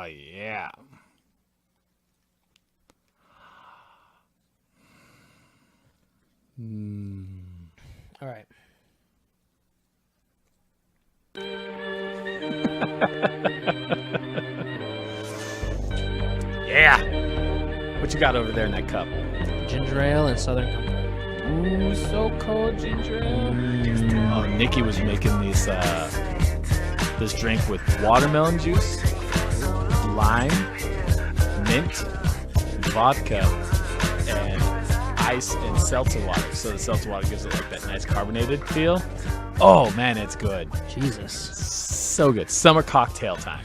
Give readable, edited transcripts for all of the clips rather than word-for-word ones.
Oh, yeah. All right. Yeah. What you got over there in that cup? Ginger ale and Southern Comfort. Ooh, so cold, ginger ale. Oh, Nikki was making this drink with watermelon juice, lime, mint, vodka, and ice and seltzer water. So the seltzer water gives it like that nice carbonated feel. Oh man, it's good. Jesus. So good. Summer cocktail time.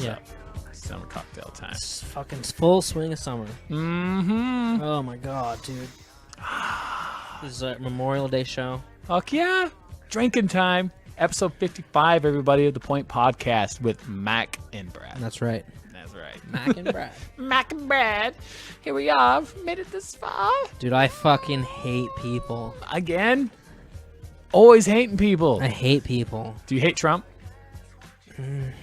Yeah. Summer cocktail time. It's fucking full swing of summer. Mm-hmm. Oh my god, dude. This is a Memorial Day show. Fuck yeah. Drinking time. Episode 55, everybody, of the Point Podcast with Mac and Brad. That's right. That's right. Mac and Brad. Mac and Brad. Here we are. Made it this far. Dude, I fucking hate people. Again? Always hating people. I hate people. Do you hate Trump? If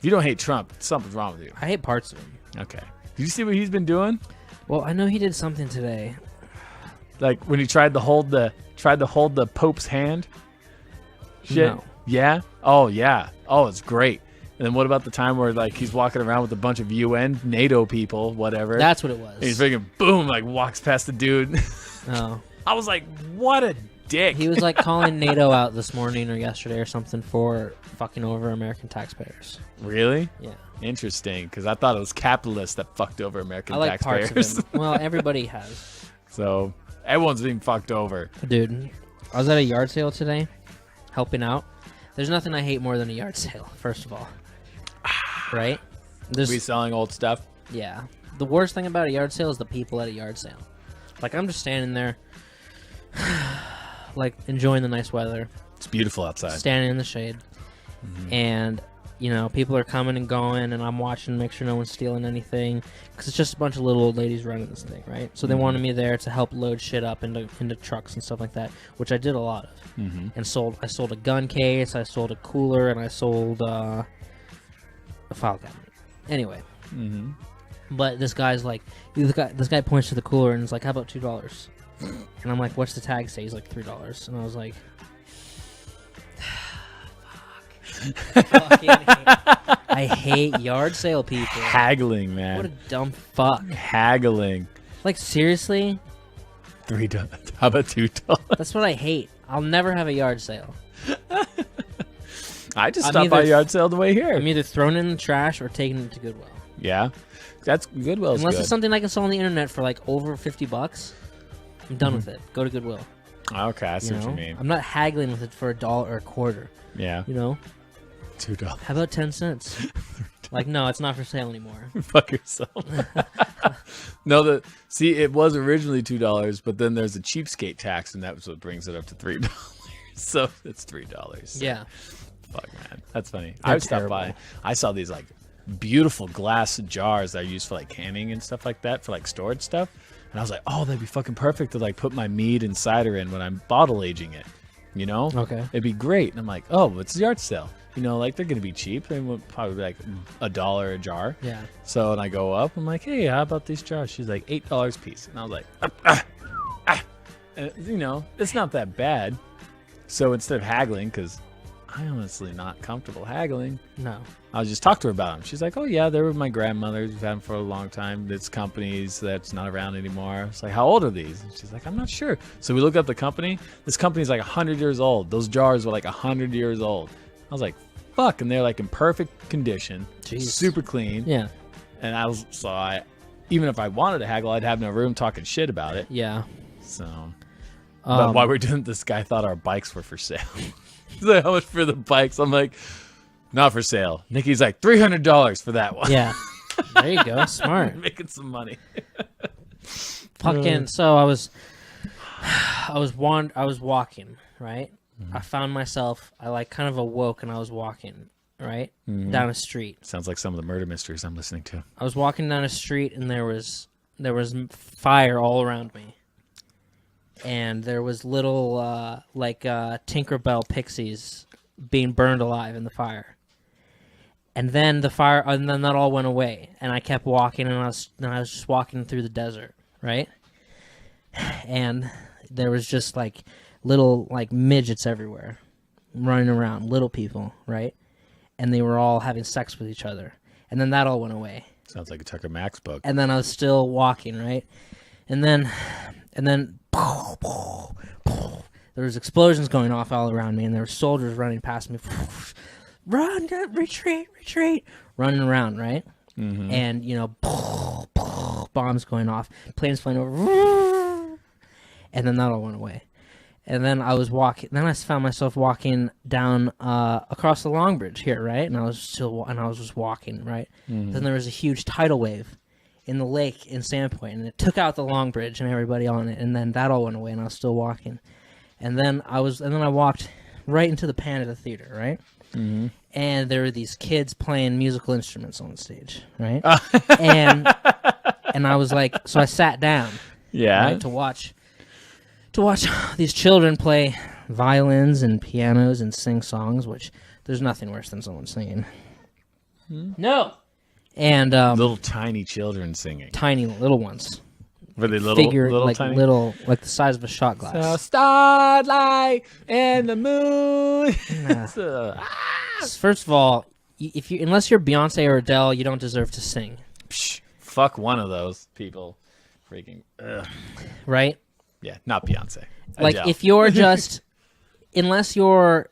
you don't hate Trump, something's wrong with you. I hate parts of him. Okay. Did you see what he's been doing? Well, I know he did something today. Like when he tried to hold the Pope's hand? Shit. No. Yeah? Oh, yeah. Oh, it's great. And then what about the time where like he's walking around with a bunch of UN, NATO people, whatever? That's what it was. And he's freaking boom, like walks past the dude. Oh. I was like, what a dick. He was like calling NATO out this morning or yesterday or something for fucking over American taxpayers. Really? Yeah. Interesting, because I thought it was capitalists that fucked over American I like taxpayers. parts of him. Well, everybody has. So everyone's being fucked over. Dude, I was at a yard sale today, helping out. There's nothing I hate more than a yard sale, first of all. Right? Reselling old stuff. Yeah. The worst thing about a yard sale is the people at a yard sale. Like, I'm just standing there, like, enjoying the nice weather. It's beautiful outside. Standing in the shade. And, you know, people are coming and going, and I'm watching to make sure no one's stealing anything. Because it's just a bunch of little old ladies running this thing, right? So they wanted me there to help load shit up into trucks and stuff like that, which I did a lot of. And I sold a gun case, I sold a cooler, and I sold a file cabinet. Anyway. But this guy's like, this guy points to the cooler and is like, how about $2? And I'm like, what's the tag say? He's like, $3. And I was like, I hate yard sale people. Haggling, man. What a dumb fuck. Haggling. Like, seriously? $3. How about $2? That's what I hate. I'll never have a yard sale. I just stopped by a yard sale the way here. I'm either throwing it in the trash or taking it to Goodwill. Yeah. That's Goodwill's Unless good. it's something I can sell on the internet for like over $50, I'm done with it. Go to Goodwill. Okay, I see what you mean. I'm not haggling with it for $1 or a quarter. Yeah. You know? $2. How about 10 cents? Like, no, it's not for sale anymore. Fuck yourself. No, see, it was originally $2, but then there's a cheapskate tax, and that's what brings it up to $3. So it's $3. So. Yeah. Fuck, man. That's funny. They're I stopped by. I saw these like beautiful glass jars that I use for like canning and stuff like that, for like storage stuff. And I was like, oh, that'd be fucking perfect to like put my mead and cider in when I'm bottle aging it. You know? Okay. It'd be great. And I'm like, oh, it's a yard sale. You know, like they're gonna be cheap. They would probably be like $1 a jar. Yeah. So and I go up. I'm like, hey, how about these jars? She's like, $8 a piece. And I was like, And, you know, it's not that bad. So instead of haggling, because I'm honestly not comfortable haggling. No. I was just talking to her about them. She's like, oh, yeah, they were my grandmother's. We've had them for a long time. It's companies that's not around anymore. It's like, how old are these? And she's like, I'm not sure. So we look up the company. This company's like 100 years old. Those jars were like 100 years old. I was like, fuck. And they're like in perfect condition. Jeez. Super clean. Yeah. And even if I wanted to haggle, I'd have no room talking shit about it. Yeah. So, but while we're doing this, guy thought our bikes were for sale. He's like, how much for the bikes? I'm like, not for sale. Nikki's like, $300 for that one. Yeah. There you go. Smart. Making some money. Fucking. So I was walking, right? I found myself. I like kind of awoke, and I was walking, right, down a street. Sounds like some of the murder mysteries I'm listening to. I was walking down a street, and there was fire all around me, and there was little Tinkerbell pixies being burned alive in the fire. And then and then that all went away, and I kept walking, and I was just walking through the desert, right? And there was just like little like midgets everywhere, running around, little people, right? And they were all having sex with each other, and then that all went away. Sounds like a Tucker Max book. And then I was still walking, right? And then there was explosions going off all around me, and there were soldiers running past me. Run, retreat, running around, right? Mm-hmm. And, you know, bombs going off, planes flying over, and then that all went away. And then I found myself walking down across the Long Bridge here, right? And I was just walking, right? Mm-hmm. Then there was a huge tidal wave in the lake in Sandpoint, and it took out the Long Bridge and everybody on it, and then that all went away, and I was still walking. And then I walked right into the Panda Theater, right? Mm-hmm. And there were these kids playing musical instruments on the stage, right? and I was like, so I sat down, right, to watch these children play violins and pianos and sing songs, which there's nothing worse than someone singing. No. And little tiny children singing. Tiny little ones. Were they little like tiny? Little, like the size of a shot glass. So starlight and the moon. First of all, unless you're Beyonce or Adele, you don't deserve to sing. Psh, fuck one of those people. Freaking. Ugh. Right? Yeah, not Beyonce. Like Adele. if you're just, unless you're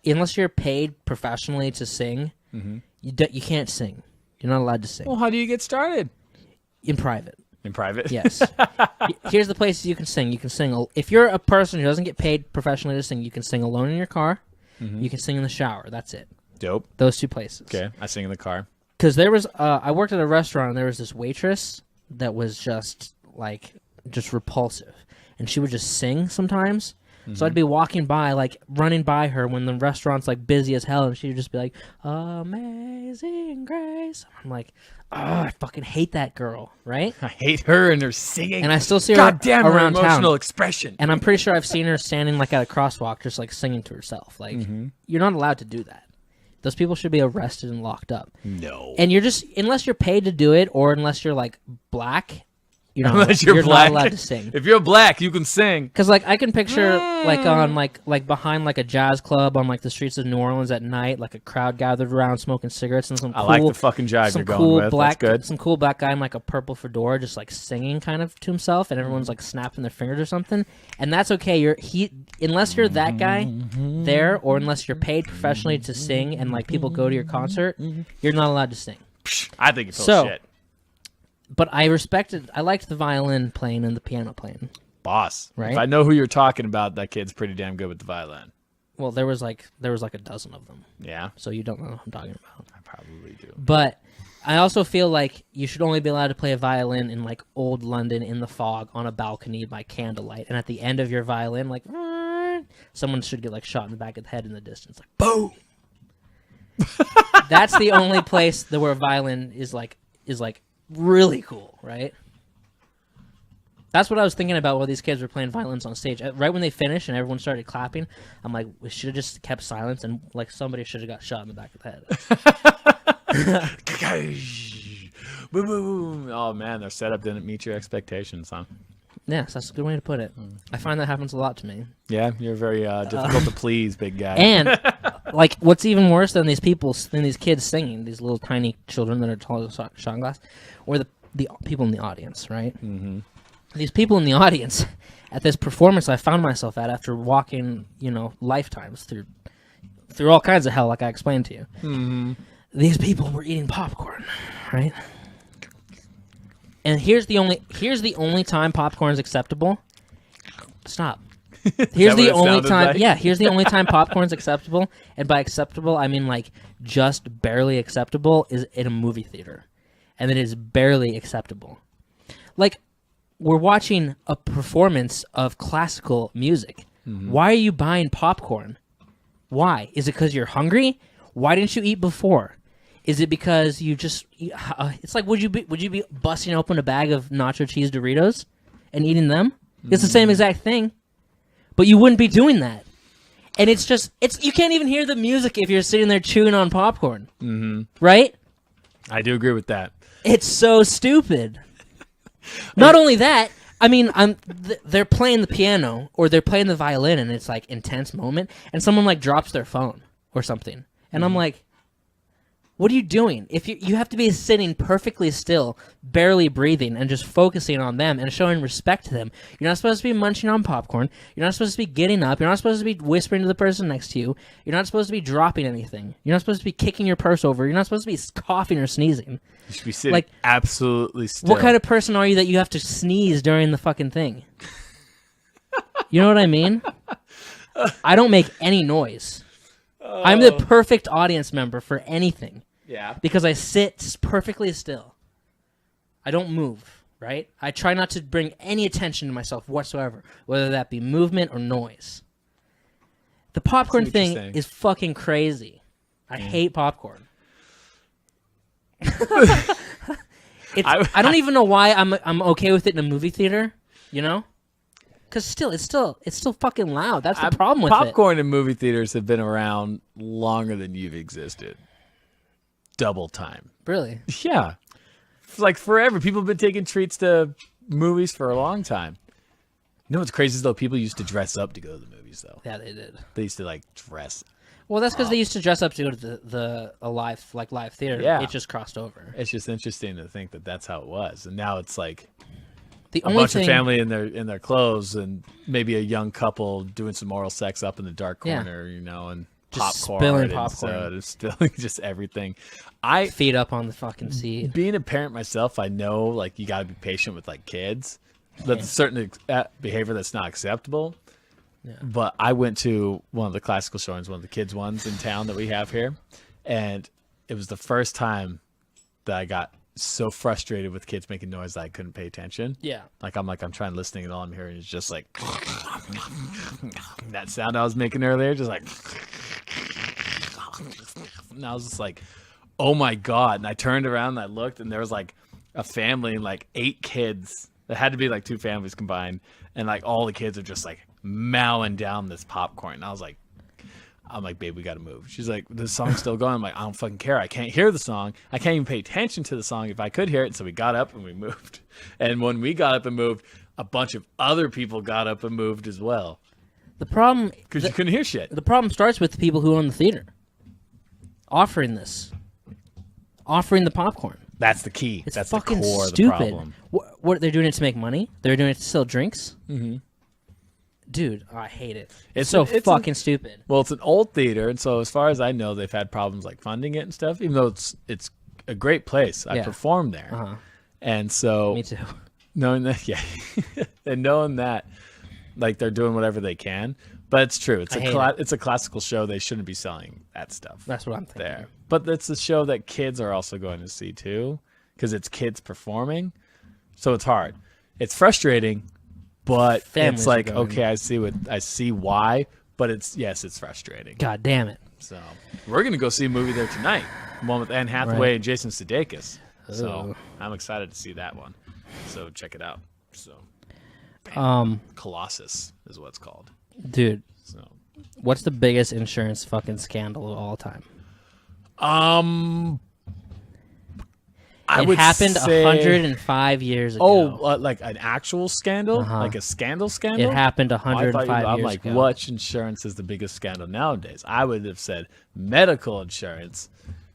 paid professionally to sing, mm-hmm. you can't sing. You're not allowed to sing. Well, how do you get started? In private. In private? Yes. Here's the places you can sing. You can sing if you're a person who doesn't get paid professionally to sing. You can sing alone in your car. Mm-hmm. You can sing in the shower. That's it. Dope. Those two places. Okay, I sing in the car. Because there was, I worked at a restaurant, and there was this waitress that was just repulsive, and she would just sing sometimes. Mm-hmm. So I'd be walking by, like running by her when the restaurant's like busy as hell, and she would just be like, "Amazing Grace." I'm like, oh, I fucking hate that girl, right? I hate her and her singing. And I still see her goddamn around her emotional town. expression. And I'm pretty sure I've seen her standing like at a crosswalk, just like singing to herself. Like, You're not allowed to do that. Those people should be arrested and locked up. No. And you're just, unless you're paid to do it, or unless you're like black, you're black. not allowed to sing. If you're black, you can sing. Because like I can picture like on like behind like a jazz club on like the streets of New Orleans at night, like a crowd gathered around smoking cigarettes, and I like the fucking jive you're going with. That's good. Some cool black guy in like a purple fedora, just like singing kind of to himself, and everyone's like snapping their fingers or something, and that's okay. Unless you're that guy there, or unless you're paid professionally to sing, and like people go to your concert, you're not allowed to sing. I think it's shit. But I liked the violin playing and the piano playing. Boss. Right? If I know who you're talking about, that kid's pretty damn good with the violin. Well, there was like a dozen of them. Yeah? So you don't know what I'm talking about. I probably do. But I also feel like you should only be allowed to play a violin in like old London in the fog on a balcony by candlelight. And at the end of your violin, like, someone should get like shot in the back of the head in the distance. Like, boom! That's the only place where a violin is like really cool, right? That's what I was thinking about while these kids were playing violins on stage. Right when they finished and everyone started clapping, I'm like, we should have just kept silence, and like somebody should have got shot in the back of the head. Boom, boom. Oh man, their setup didn't meet your expectations, huh? Yes, that's a good way to put it. I find that happens a lot to me. Yeah, you're very difficult to please, big guy. And like, what's even worse than these kids singing, these little tiny children that are tall as a shot glass, or the people in the audience, right? Mm-hmm. These people in the audience at this performance I found myself at after walking, lifetimes through all kinds of hell, like I explained to you. Mm-hmm. These people were eating popcorn, right? And here's the only time popcorn is acceptable. Stop. Here's the only time. Like? Yeah, here's the only time popcorn's acceptable, and by acceptable I mean like just barely acceptable, is in a movie theater, and it is barely acceptable. Like, we're watching a performance of classical music. Mm-hmm. Why are you buying popcorn? Why? Is it because you're hungry? Why didn't you eat before? Is it because you just? It's like, would you be busting open a bag of nacho cheese Doritos and eating them? It's the same exact thing, but you wouldn't be doing that. And it's you can't even hear the music if you're sitting there chewing on popcorn, right? I do agree with that. It's so stupid. Not only that, I mean, they're playing the piano or they're playing the violin, and it's like intense moment, and someone like drops their phone or something, and I'm like, what are you doing? If you have to be sitting perfectly still, barely breathing, and just focusing on them and showing respect to them. You're not supposed to be munching on popcorn. You're not supposed to be getting up. You're not supposed to be whispering to the person next to you. You're not supposed to be dropping anything. You're not supposed to be kicking your purse over. You're not supposed to be coughing or sneezing. You should be sitting absolutely still. What kind of person are you that you have to sneeze during the fucking thing? You know what I mean? I don't make any noise. I'm the perfect audience member for anything. Yeah. Because I sit perfectly still. I don't move, right? I try not to bring any attention to myself whatsoever, whether that be movement or noise. The popcorn thing is fucking crazy. I hate popcorn. I don't even know why I'm okay with it in a movie theater, you know? Because it's still fucking loud. That's the problem with popcorn in movie theaters have been around longer than you've existed. Double time. Really? Yeah. It's like forever. People have been taking treats to movies for a long time. You know what's crazy is though? People used to dress up to go to the movies though. Yeah, they did. They used to like dress. Well, that's because they used to dress up to go to a live theater. Yeah. It just crossed over. It's just interesting to think that that's how it was, and now it's like The a bunch of family in their clothes, and maybe a young couple doing some oral sex up in the dark corner, you know, and just popcorn, spilling popcorn, and spilling just everything. Feet up on the fucking seat. Being a parent myself, I know like you got to be patient with like kids. That's certain behavior that's not acceptable. Yeah. But I went to one of the classical showings, one of the kids' ones in town that we have here, and it was the first time that I got so frustrated with kids making noise that I couldn't pay attention. Yeah. I'm trying listening, and all I'm hearing is just like that sound I was making earlier, just like, and I was just like, oh my God. And I turned around and I looked, and there was like a family and like 8 kids. It had to be like 2 families combined, and like all the kids are just like mowing down this popcorn. And I'm like, babe, we got to move. She's like, the song's still going. I'm like, I don't fucking care. I can't hear the song. I can't even pay attention to the song if I could hear it. So we got up and we moved. And when we got up and moved, a bunch of other people got up and moved as well. The problem... Because you couldn't hear shit. The problem starts with the people who own the theater. Offering the popcorn. That's the key. It's That's fucking the core stupid. of the problem. What they're doing it to make money? They're doing it to sell drinks? Mm-hmm. Dude, I hate it. It's fucking stupid. Well, it's an old theater, and so as far as I know, they've had problems like funding it and stuff. Even though it's a great place, I performed there, and so me too. Knowing that, and knowing that, like they're doing whatever they can. But it's true. It's a classical show. They shouldn't be selling that stuff. That's what I'm thinking. There, but it's a show that kids are also going to see too, because it's kids performing. So it's hard. It's frustrating. But Families it's like, okay, I see why, but it's frustrating. God damn it. So we're going to go see a movie there tonight, one with Anne Hathaway and Jason Sudeikis. So I'm excited to see that one. So check it out. So Colossus is what it's called. Dude, what's the biggest insurance fucking scandal of all time? It happened 105 years ago. Oh, like an actual scandal? Like a scandal? It happened 105 years ago. I'm like, what insurance is the biggest scandal nowadays? I would have said medical insurance,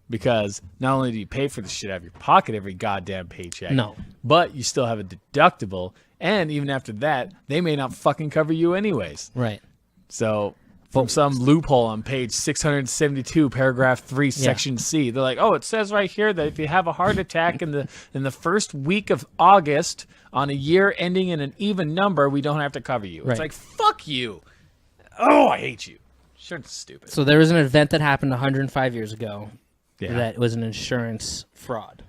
because not only do you pay for the shit out of your pocket every goddamn paycheck, but you still have a deductible, and even after that, they may not fucking cover you anyways. Right. So... from some loophole on page 672, paragraph 3, section C. They're like, oh, it says right here that if you have a heart attack in the first week of August on a year ending in an even number, we don't have to cover you. Right. It's like, fuck you. Oh, I hate you. Insurance is stupid. So there was an event that happened 105 years ago that was an insurance fraud.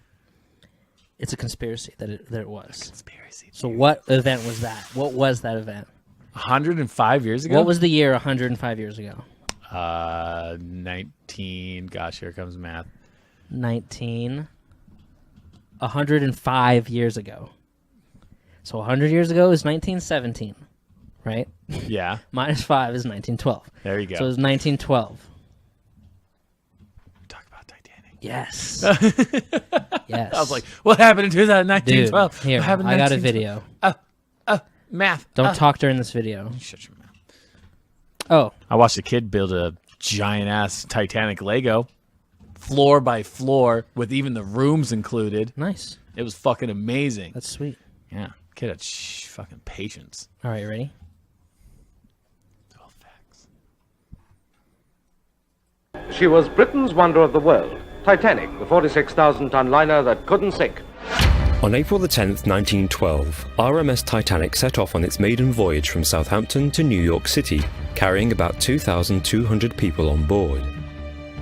It's a conspiracy that it was. A conspiracy. So what event was that? What was that event? 105 years ago? What was the year 105 years ago? 19. Gosh, here comes math. 105 years ago. So 100 years ago is 1917, right? Yeah. Minus 5 is 1912. There you go. So it was 1912. Talk about Titanic. Yes. I Yes. was like, what happened in 1912? Dude, here, What happened in I got a 1912? video. Math. Don't talk during this video. Shut your mouth. Oh, I watched a kid build a giant-ass Titanic Lego, floor by floor, with even the rooms included. nice. It was fucking amazing. That's sweet. Yeah, kid had fucking patience. All right, ready? It's all facts. She was Britain's wonder of the world, Titanic, the 46,000-ton liner that couldn't sink. On April the 10th, 1912, RMS Titanic set off on its maiden voyage from Southampton to New York City, carrying about 2,200 people on board.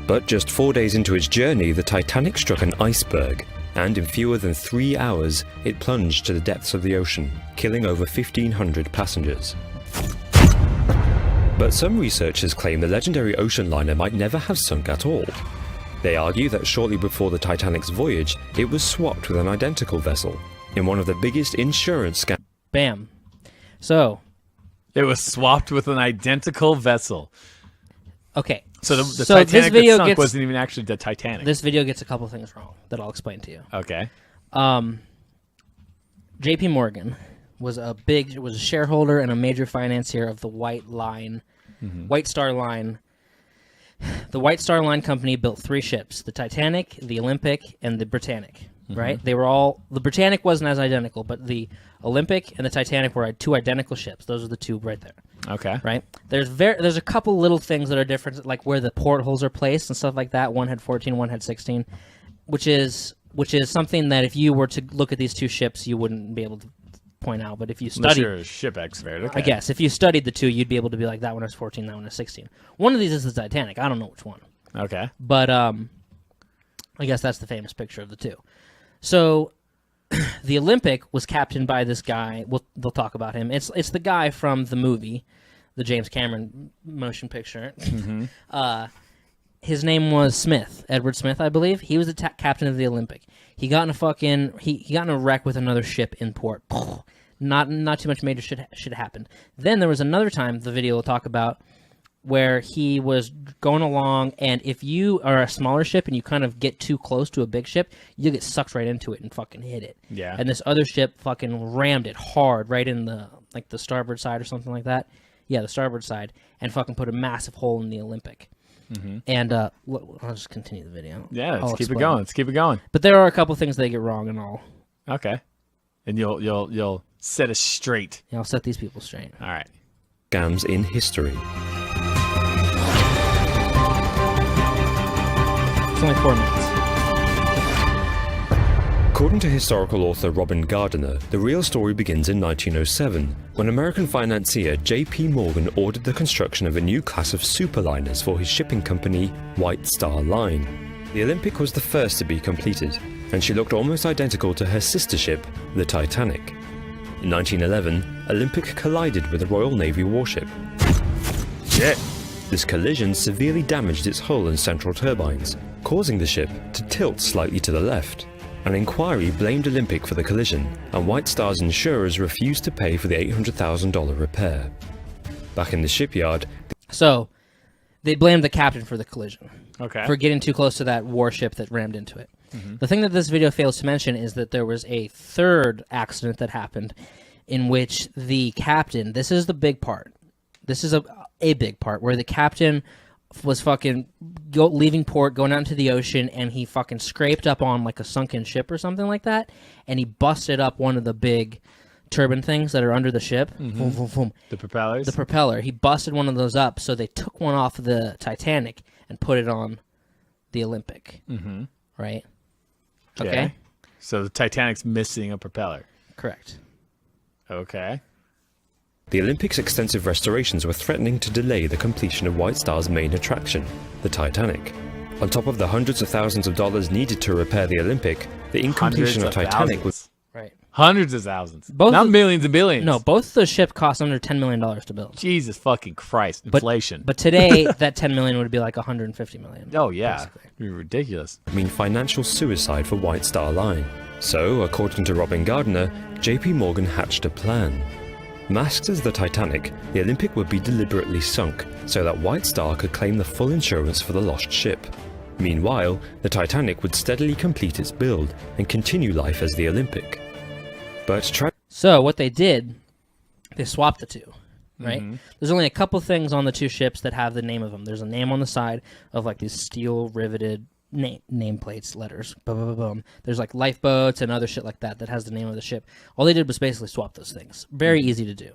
But just 4 days into its journey, the Titanic struck an iceberg, and in fewer than 3 hours, it plunged to the depths of the ocean, killing over 1,500 passengers. But some researchers claim the legendary ocean liner might never have sunk at all. They argue that shortly before the Titanic's voyage, it was swapped with an identical vessel, in one of the biggest insurance scams. Bam. So, It was swapped with an identical vessel. okay. So the this Titanic that video sunk gets wasn't even actually the Titanic. this video gets a couple things wrong that I'll explain to you. Okay. J.P. Morgan was a shareholder and a major financier of the White Star Line. The White Star Line company built 3 ships: the Titanic, the Olympic, and the Britannic. Right? They were all. The Britannic wasn't as identical, but the Olympic and the Titanic were 2 identical ships. Those are the 2 right there. Okay. Right? There's a couple little things that are different, like where the portholes are placed and stuff like that. One had 14, one had 16, which is something that if you were to look at these 2 ships, you wouldn't be able to point out. But if you Unless studied, you're a ship expert. Okay. I guess if you studied the 2, you'd be able to be like, that one is 14, that one is 16. One of these is the Titanic. I don't know which one. Okay. But I guess that's the famous picture of the 2. So the Olympic was captained by this guy. They'll talk about him. It's the guy from the movie, the James Cameron motion picture. His name was Smith, Edward Smith, I believe. He was the captain of the Olympic. He got in a he got in a wreck with another ship in port. Not too much major shit happened. Then there was another time, the video will talk about, where he was going along, and if you are a smaller ship and you kind of get too close to a big ship, you get sucked right into it and fucking hit it. Yeah. And this other ship fucking rammed it hard right in the starboard side or something like that. Yeah, the starboard side, and fucking put a massive hole in the Olympic. And I'll just continue the video. Yeah, I'll let's keep it explain. going. Let's keep it going. But there are a couple things they get wrong and all. Okay. And you'll set us straight. Yeah, I'll set these people straight. All right. Scams in history. It's only 4 minutes. According to historical author Robin Gardiner, the real story begins in 1907, when American financier J.P. Morgan ordered the construction of a new class of superliners for his shipping company, White Star Line. The Olympic was the first to be completed, and she looked almost identical to her sister ship, the Titanic. In 1911, Olympic collided with a Royal Navy warship. Shit. This collision severely damaged its hull and central turbines, causing the ship to tilt slightly to the left. An inquiry blamed Olympic for the collision, and White Star's insurers refused to pay for the $800,000 repair. Back in the shipyard, So, they blamed the captain for the collision. Okay. For getting too close to that warship that rammed into it. The thing that this video fails to mention is that there was a third accident that happened in which the captain, this is the big part. This is a big part where the captain was fucking leaving port, going out into the ocean, and he fucking scraped up on like a sunken ship or something like that, and he busted up one of the big turbine things that are under the ship. Vroom, vroom, vroom. The propellers? The propeller. He busted one of those up, so they took one off the Titanic and put it on the Olympic. Mm-hmm. Right? Okay? So the Titanic's missing a propeller. Correct. Okay. the Olympics' extensive restorations were threatening to delay the completion of White Star's main attraction, the Titanic. On top of the hundreds of thousands of dollars needed to repair the Olympic, the incompletion of Titanic was... Right. Hundreds of thousands. Both Not of- millions and billions. No, both the ship cost under $10 million to build. Jesus fucking Christ. Inflation. But today, that $10 million would be like $150 million. oh, yeah. basically. It'd be ridiculous. mean financial suicide for White Star Line. So, according to Robin Gardiner, JP Morgan hatched a plan. Masked as the Titanic, the Olympic would be deliberately sunk so that White Star could claim the full insurance for the lost ship. Meanwhile, the Titanic would steadily complete its build and continue life as the Olympic. But So what they did, they swapped the two, right? There's only a couple things on the two ships that have the name of them. There's a name on the side of like these steel riveted nameplates, letters. Boom, boom, boom, boom. There's like lifeboats and other shit like that that has the name of the ship. All they did was basically swap those things. Very easy to do.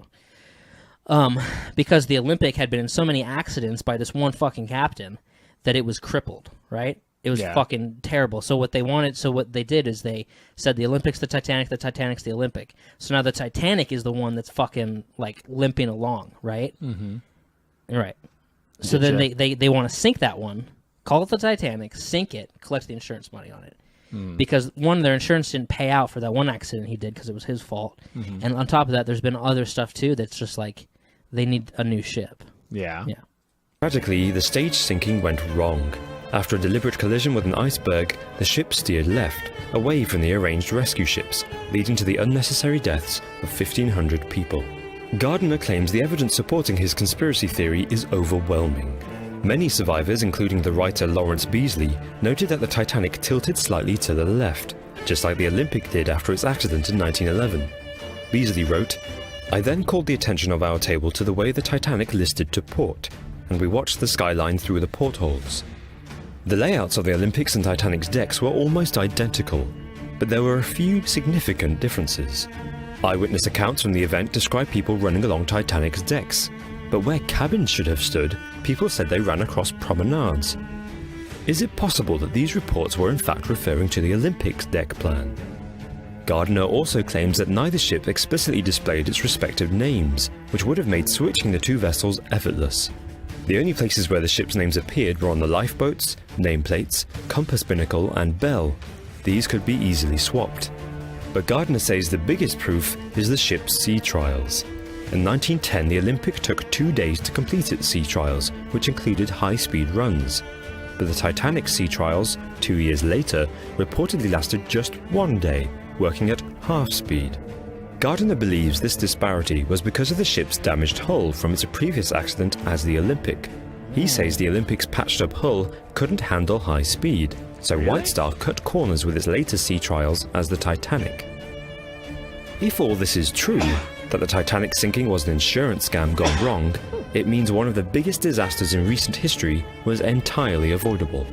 Because the Olympic had been in so many accidents by this one fucking captain that it was crippled, right? It was fucking terrible. So what they did is they said the Olympic's the Titanic's the Olympic. So now the Titanic is the one that's fucking like limping along, right? Right. So then they want to sink that one, call it the Titanic, sink it, collect the insurance money on it. Because one, their insurance didn't pay out for that one accident he did because it was his fault. And on top of that, there's been other stuff too that's just like they need a new ship. Yeah. tragically, the stage sinking went wrong. After a deliberate collision with an iceberg, the ship steered left, away from the arranged rescue ships, leading to the unnecessary deaths of 1,500 people. Gardner claims the evidence supporting his conspiracy theory is overwhelming. Many survivors, including the writer Lawrence Beasley, noted that the Titanic tilted slightly to the left, just like the Olympic did after its accident in 1911. Beasley wrote, "I then called the attention of our table to the way the Titanic listed to port, and we watched the skyline through the portholes. The layouts of the Olympic's and Titanic's decks were almost identical, but there were a few significant differences. Eyewitness accounts from the event describe people running along Titanic's decks, but where cabins should have stood, people said they ran across promenades. Is it possible that these reports were in fact referring to the Olympic's deck plan?" Gardner also claims that neither ship explicitly displayed its respective names, which would have made switching the two vessels effortless. The only places where the ship's names appeared were on the lifeboats, nameplates, compass binnacle, and bell. These could be easily swapped. But Gardner says the biggest proof is the ship's sea trials. In 1910, the Olympic took 2 days to complete its sea trials, which included high-speed runs. But the Titanic's sea trials, 2 years later, reportedly lasted just 1 day, working at half speed. Gardner believes this disparity was because of the ship's damaged hull from its previous accident as the Olympic. He says the Olympic's patched-up hull couldn't handle high speed, so White Star cut corners with its later sea trials as the Titanic. If all this is true, that the Titanic sinking was an insurance scam gone wrong, it means one of the biggest disasters in recent history was entirely avoidable.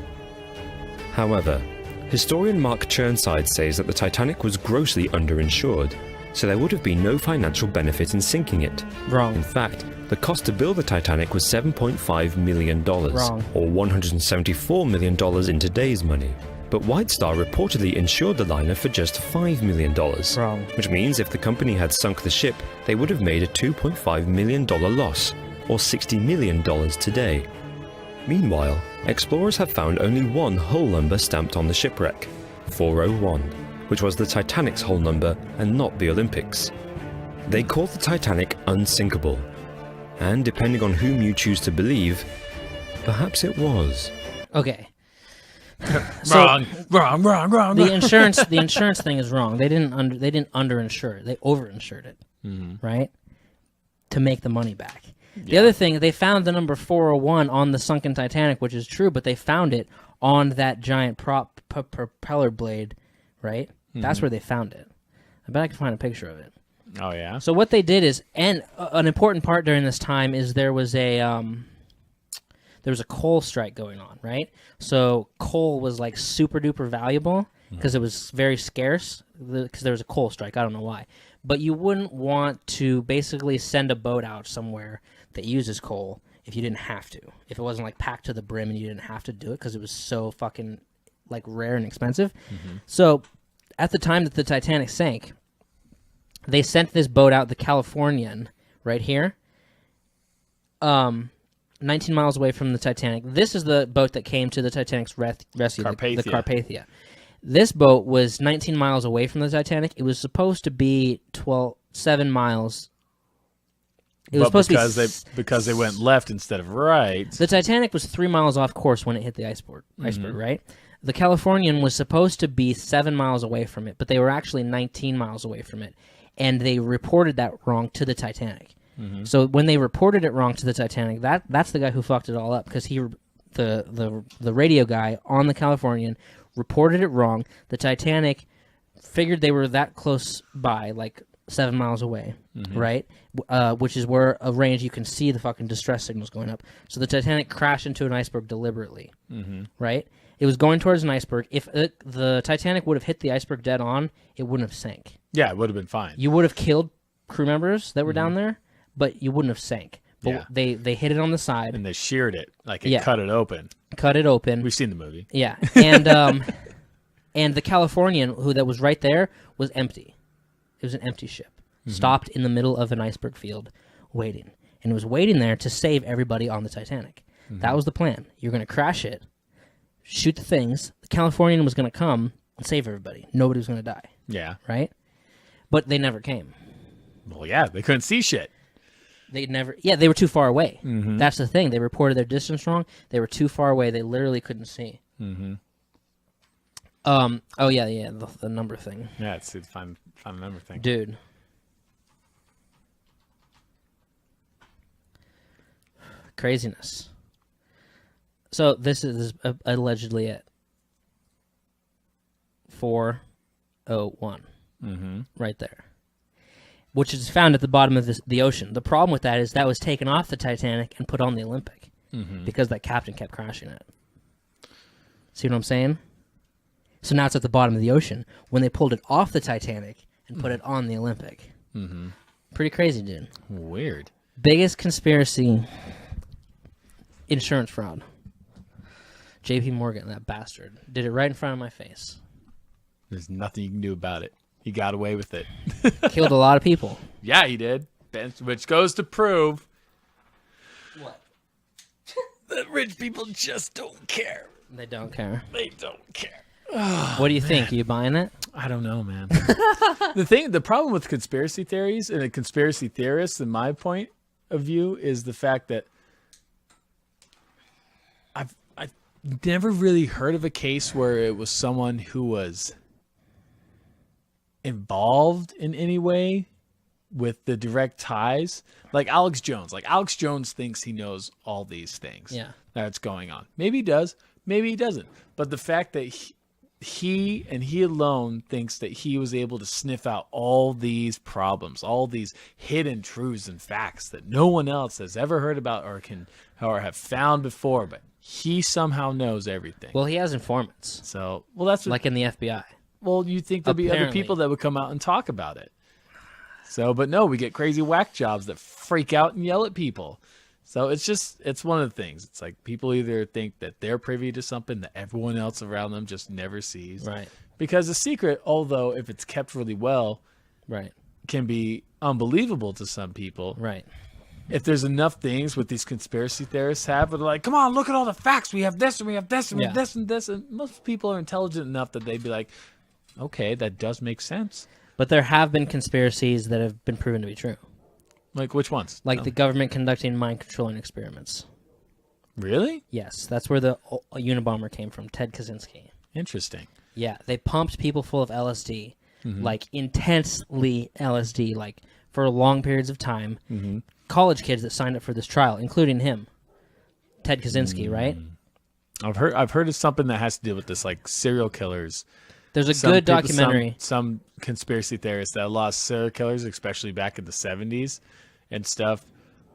However, historian Mark Chirnside says that the Titanic was grossly underinsured, so there would have been no financial benefit in sinking it. Wrong. In fact, the cost to build the Titanic was $7.5 million, Wrong. or $174 million in today's money. But White Star reportedly insured the liner for just $5 million, Wrong. which means if the company had sunk the ship, they would have made a $2.5 million loss, or $60 million today. Meanwhile, explorers have found only one hull number stamped on the shipwreck, 401, which was the Titanic's hull number and not the Olympic's. They called the Titanic unsinkable, and depending on whom you choose to believe, perhaps it was. Okay. Wrong. The insurance thing is wrong. They didn't underinsure it. They overinssured it, right? To make the money back. The other thing, they found the number 401 on the sunken Titanic, which is true, but they found it on that giant propeller blade, right? That's where they found it. I bet I can find a picture of it. Oh, yeah? So what they did is, and an important part during this time is there was a coal strike going on, right? So coal was like super duper valuable because it was very scarce because there was a coal strike. I don't know why. But you wouldn't want to basically send a boat out somewhere that uses coal if you didn't have to. If it wasn't like packed to the brim and you didn't have to do it because it was so fucking like rare and expensive. So at the time that the Titanic sank, they sent this boat out, the Californian, right here, 19 miles away from the Titanic. This is the boat that came to the Titanic's rescue, the Carpathia. This boat was 19 miles away from the Titanic. It was supposed to be 7 miles. It was supposed to be because they went left instead of right. The Titanic was 3 miles off course when it hit the iceberg, right? The Californian was supposed to be 7 miles away from it, but they were actually 19 miles away from it. And they reported that wrong to the Titanic. So when they reported it wrong to the Titanic, that's the guy who fucked it all up because he the radio guy on the Californian reported it wrong. The Titanic figured they were that close by, like 7 miles away, right? Which is where a range you can see the fucking distress signals going up. So the Titanic crashed into an iceberg deliberately, right? It was going towards an iceberg. If the Titanic would have hit the iceberg dead on, it wouldn't have sank. Yeah, it would have been fine. You would have killed crew members that were down there, but you wouldn't have sank. But they hit it on the side. And they sheared it, like it cut it open. Cut it open. We've seen the movie. Yeah, and and the Californian that was right there was empty. It was an empty ship, stopped in the middle of an iceberg field, waiting, and it was waiting there to save everybody on the Titanic. That was the plan. You're going to crash it, shoot the things. The Californian was going to come and save everybody. Nobody was going to die. Yeah. Right? But they never came. Well, yeah, they couldn't see shit. They were too far away. That's the thing. They reported their distance wrong. They were too far away. They literally couldn't see. Oh yeah, the number thing. Yeah, it's find a number thing. Dude. Craziness. So this is allegedly it. 401. Right there. Which is found at the bottom of the ocean. The problem with that is that was taken off the Titanic and put on the Olympic. Because that captain kept crashing it. See what I'm saying? So now it's at the bottom of the ocean when they pulled it off the Titanic and put it on the Olympic. Pretty crazy, dude. Weird. Biggest conspiracy, insurance fraud. J.P. Morgan, that bastard, did it right in front of my face. There's nothing you can do about it. He got away with it. Killed a lot of people. Yeah, he did. Which goes to prove What? that rich people just don't care. They don't care. They don't care. What do you think? Are you buying it? I don't know, man. The problem with conspiracy theories and a conspiracy theorist, in my point of view, is the fact that I've never really heard of a case where it was someone who was involved in any way with the direct ties. Like Alex Jones. Like Alex Jones thinks he knows all these things that's going on. Maybe he does. Maybe he doesn't. But the fact that he and he alone thinks that he was able to sniff out all these problems, all these hidden truths and facts that no one else has ever heard about or have found before, but he somehow knows everything. Well, he has informants. So, well, that's like in the FBI. Well, you think there'd be other people that would come out and talk about it. So, but no, we get crazy whack jobs that freak out and yell at people. So it's one of the things. It's like people either think that they're privy to something that everyone else around them just never sees. Right. Because a secret, although if it's kept really well, can be unbelievable to some people. Right. If there's enough things with these conspiracy theorists have, where they're like, come on, look at all the facts. We have this and we have this and we have this and this. And most people are intelligent enough that they'd be like, okay, that does make sense. But there have been conspiracies that have been proven to be true. Like which ones? Like the government conducting mind-controlling experiments. Really? Yes, that's where the Unabomber came from, Ted Kaczynski. Interesting. Yeah, they pumped people full of LSD, like intensely LSD, like for long periods of time. College kids that signed up for this trial, including him, Ted Kaczynski, right? I've heard of something that has to do with this, like serial killers. There's a good documentary. Some conspiracy theorists that a lot of serial killers, especially back in the 70s and stuff,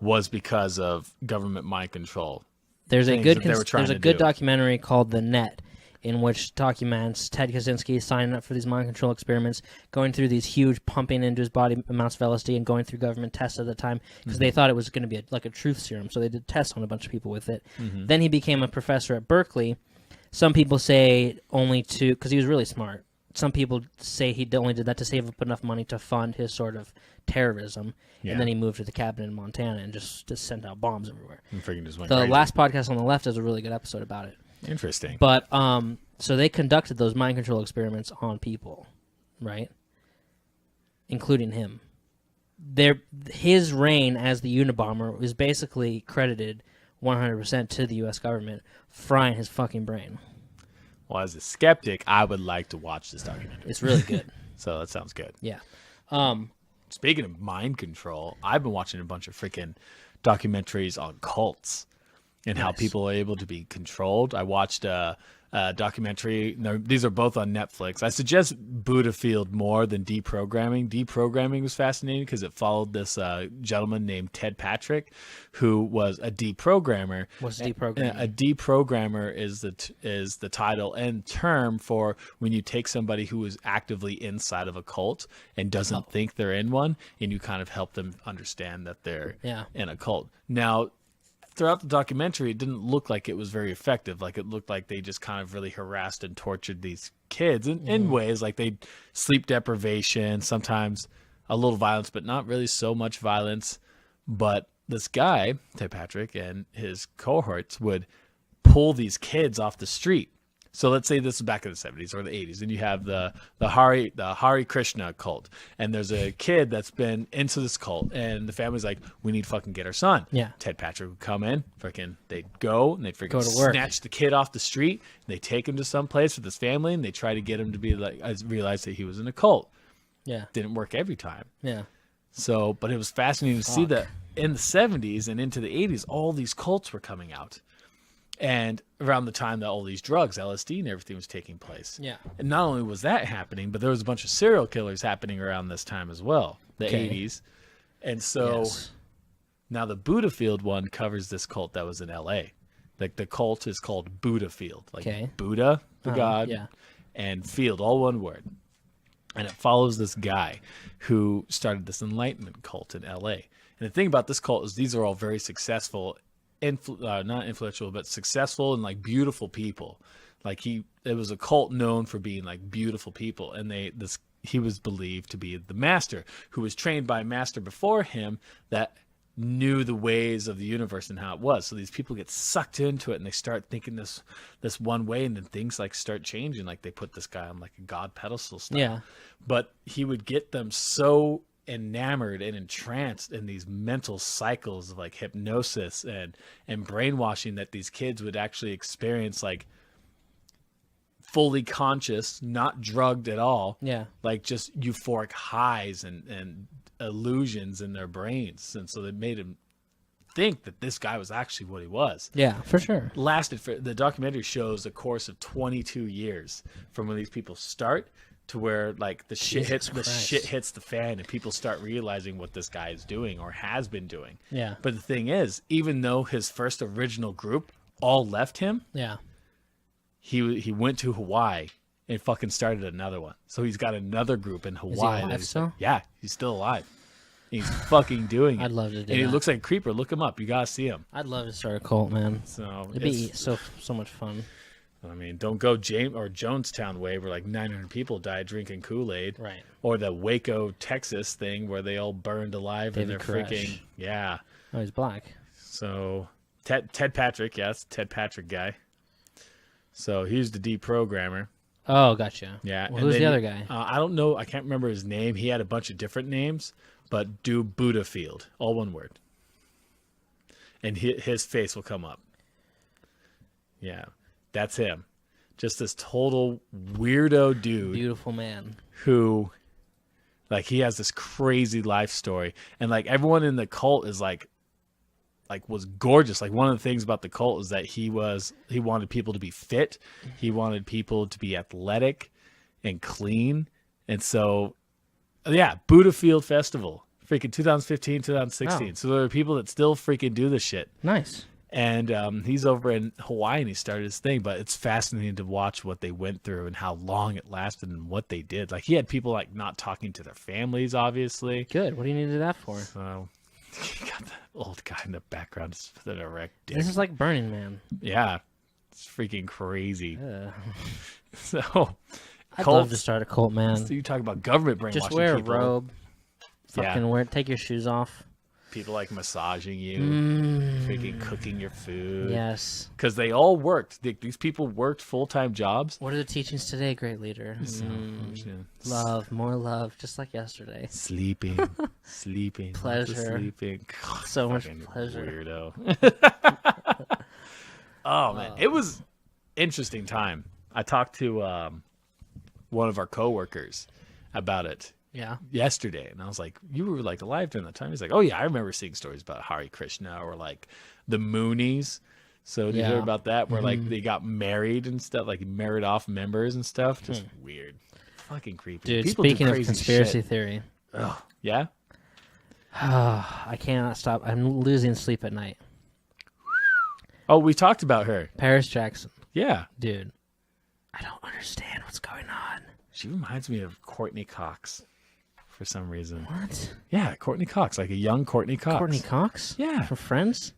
was because of government mind control. There's a good documentary called The Net, in which documents Ted Kaczynski signing up for these mind control experiments, going through these huge pumping into his body amounts of LSD, and going through government tests at the time because they thought it was going to be like a truth serum. So they did tests on a bunch of people with it. Then he became a professor at Berkeley. Some people say only because he was really smart. Some people say he only did that to save up enough money to fund his sort of terrorism, and then he moved to the cabin in Montana and just sent out bombs everywhere. The last podcast on the left has a really good episode about it. Interesting. But so they conducted those mind control experiments on people, right? Including him. His reign as the Unabomber is basically credited 100% to the U.S. government frying his fucking brain. Well, as a skeptic, I would like to watch this documentary. It's really good. So that sounds good. Yeah. Speaking of mind control, I've been watching a bunch of freaking documentaries on cults. and how people are able to be controlled. I watched a documentary. These are both on Netflix. I suggest Buddha Field more than Deprogramming. Deprogramming was fascinating because it followed this gentleman named Ted Patrick, who was a deprogrammer. What's deprogramming? A deprogrammer is the title and term for when you take somebody who is actively inside of a cult and doesn't think they're in one, and you kind of help them understand that they're in a cult. Now, throughout the documentary, it didn't look like it was very effective. Like, it looked like they just kind of really harassed and tortured these kids in ways like they sleep deprivation, sometimes a little violence, but not really so much violence. But this guy, Ted Patrick, and his cohorts would pull these kids off the street. So let's say this is back in the 70s or the 80s, and you have the Hare Krishna cult, and there's a kid that's been into this cult, and the family's like, we need to fucking get our son. Yeah. Ted Patrick would come in, they'd go, and they'd freaking Go to work. snatch the kid off the street, and they take him to some place with his family, and they try to get him to be like, I realized that he was in a cult. Yeah. Didn't work every time. Yeah. So, but it was fascinating to see that in the 70s and into the 80s, all these cults were coming out. And around the time that all these drugs, LSD and everything was taking place. Yeah. And not only was that happening, but there was a bunch of serial killers happening around this time as well, the 80s. And so now the Buddha Field one covers this cult that was in LA. Like, the cult is called Buddha Field. Like Buddha, the god, and field, all one word. And it follows this guy who started this enlightenment cult in LA. And the thing about this cult is these are all very successful, not influential, but successful and like beautiful people. Like, it was a cult known for being like beautiful people, and he was believed to be the master, who was trained by a master before him that knew the ways of the universe and how it was. So these people get sucked into it, and they start thinking this one way, and then things like start changing. Like, they put this guy on like a god pedestal style. Yeah. But he would get them so enamored and entranced in these mental cycles of like hypnosis and brainwashing that these kids would actually experience like fully conscious, not drugged at all. Yeah. Like, just euphoric highs and illusions in their brains. And so they made him think that this guy was actually what he was. Yeah, for sure. The documentary shows a course of 22 years from when these people start to where like the shit hits the fan and people start realizing what this guy is doing or has been doing. Yeah. But the thing is, even though his first original group all left him, he went to Hawaii and fucking started another one. So he's got another group in Hawaii. Is he alive still? Yeah, he's still alive. He's fucking doing it. I'd love to do and that. he looks like a creeper. Look him up. You gotta see him. I'd love to start a cult, man. So It'd be so much fun. I mean, don't go Jonestown way where like 900 people died drinking Kool-Aid. Right. Or the Waco, Texas thing where they all burned alive David and they're Koresh. freaking, yeah. Oh, he's black. So Ted Patrick, yes, Ted Patrick guy. So he's the deprogrammer. Oh, gotcha. Yeah. Well, who's the other guy? I don't know. I can't remember his name. He had a bunch of different names, but do Buddha Field, all one word. And his face will come up. Yeah. That's him. Just this total weirdo dude. Beautiful man. Who, like, he has this crazy life story. And, like, everyone in the cult is, was gorgeous. Like, one of the things about the cult is that he wanted people to be fit. He wanted people to be athletic and clean. And so, yeah, Buddha Field Festival. Freaking 2015, 2016. Oh. So there are people that still freaking do this shit. Nice. And he's over in Hawaii and he started his thing, but it's fascinating to watch what they went through and how long it lasted and what they did. Like, he had people like not talking to their families, obviously. Good. What do you need to do that for? So you got the old guy in the background with an erect dick. This is like Burning Man. Yeah. It's freaking crazy. So I'd love to start a cult, man. So you talk about government brainwashing Just wear people. a robe. Fucking take your shoes off. People like massaging you, freaking cooking your food. Yes. Because they all worked. These people worked full-time jobs. What are the teachings today, great leader? Love, more love, just like yesterday. Sleeping. Pleasure. Sleeping. God, so much fucking pleasure. Weirdo. Oh, man. It was interesting time. I talked to one of our coworkers about it. Yeah. Yesterday, and I was like, "You were like alive during that time?" He's like, "Oh yeah, I remember seeing stories about Hare Krishna or like the Moonies." So did you hear Yeah. about that? Where like they got married and stuff, like married off members and stuff. Just weird, fucking creepy. Dude, People do speaking of crazy conspiracy shit. theory, Yeah. I cannot stop. I'm losing sleep at night. Oh, we talked about her. Paris Jackson, Yeah, dude. I don't understand what's going on. she reminds me of Courtney Cox for some reason. What? Yeah, Courtney Cox, like a young Courtney Cox. Courtney Cox? Yeah. From Friends?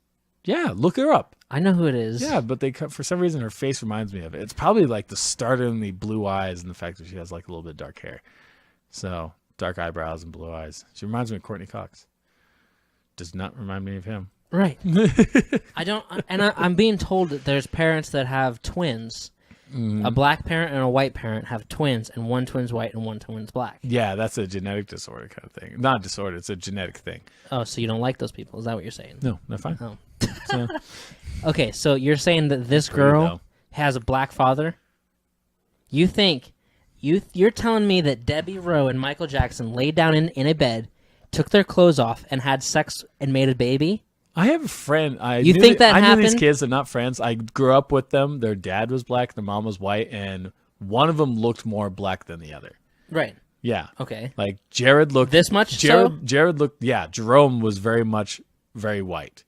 Yeah, look her up. I know who it is. Yeah, but for some reason her face reminds me of it. It's probably like the startlingly blue eyes and the fact that she has like a little bit of dark hair. So dark eyebrows and blue eyes. She reminds me of Courtney Cox. Does not remind me of him. Right. I don't, and I'm being told that there's parents that have twins. A black parent and a white parent have twins, and one twin's white and one twin's black. Yeah, that's a genetic disorder kind of thing. Not a disorder, it's a genetic thing. Oh, so you don't like those people? Is that what you're saying? No, they're fine. Oh. So, Okay, so you're saying that this Pretty girl though. has a black father? You think you're telling me that Debbie Rowe and Michael Jackson laid down in a bed, took their clothes off, and had sex and made a baby? I have a friend. You think that I knew these happened? kids. They're not friends. I grew up with them. Their dad was black. Their mom was white, and one of them looked more black than the other. Right. Yeah. Okay. Like Jared looked This much Jared. so? Jared looked. Yeah. Jerome was very white.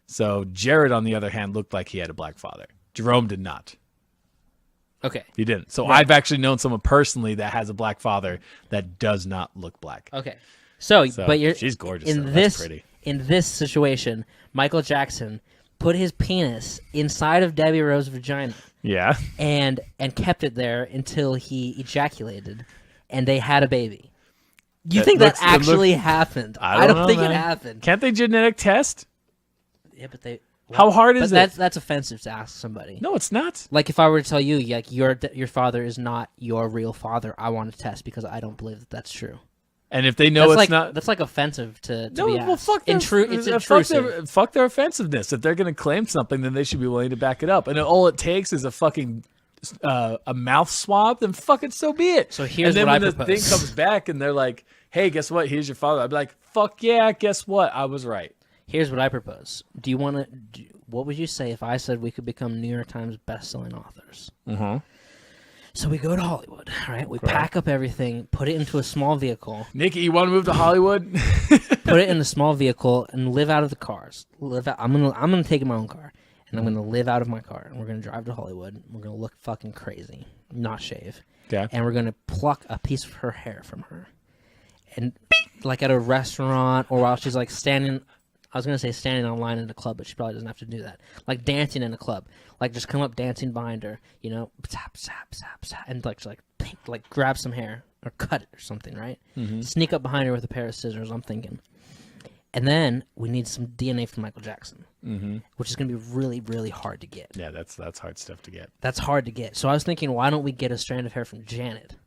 So Jared, on the other hand, looked like he had a black father. Jerome did not. Okay. He didn't. So I've actually known someone personally that has a black father that does not look black. Okay. So but you're she's gorgeous. in though. this That's pretty. in this situation. Michael Jackson put his penis inside of Debbie Rowe's vagina Yeah. and kept it there until he ejaculated, and they had a baby. You That think looks- that it actually looks- happened? I don't know, think man. it happened. Can't they genetic test? Yeah, but they. How hard But is it? that's offensive to ask somebody. No, it's not. Like if I were to tell you, like your father is not your real father, I want to test because I don't believe that that's true. And if they know That's it's like not, that's like offensive to no, be well, asked. fuck their, It's fuck intrusive. fuck their offensiveness. If they're going to claim something, then they should be willing to back it up. And all it takes is a fucking a mouth swab. Then fucking so be it. So here's and then what when I the propose. thing comes back and they're like, "Hey, guess what? Here's your father." I'd be like, "Fuck yeah, guess what? I was right." Here's what I propose. Do you want to? What would you say if I said we could become New York Times best-selling authors? Mm-hmm. So we go to Hollywood, right? We pack up everything, put it into a small vehicle, Nikki, you want to move to Hollywood? put it in a small vehicle, and live out of the cars. I'm gonna take my own car, and I'm gonna live out of my car, and we're gonna drive to Hollywood. We're gonna look fucking crazy, not shave, Okay. and we're gonna pluck a piece of her hair from her, and like at a restaurant or while she's like standing. I was gonna say standing on line in a club, but she probably doesn't have to do that. Like dancing in a club, like just come up dancing behind her, you know, zap, zap, zap, zap, and like grab some hair or cut it or something, right? Mm-hmm. Sneak up behind her with a pair of scissors. I'm thinking, and then we need some DNA from Michael Jackson, which is gonna be really, really hard to get. Yeah, that's hard stuff to get. That's hard to get. So I was thinking, why don't we get a strand of hair from Janet,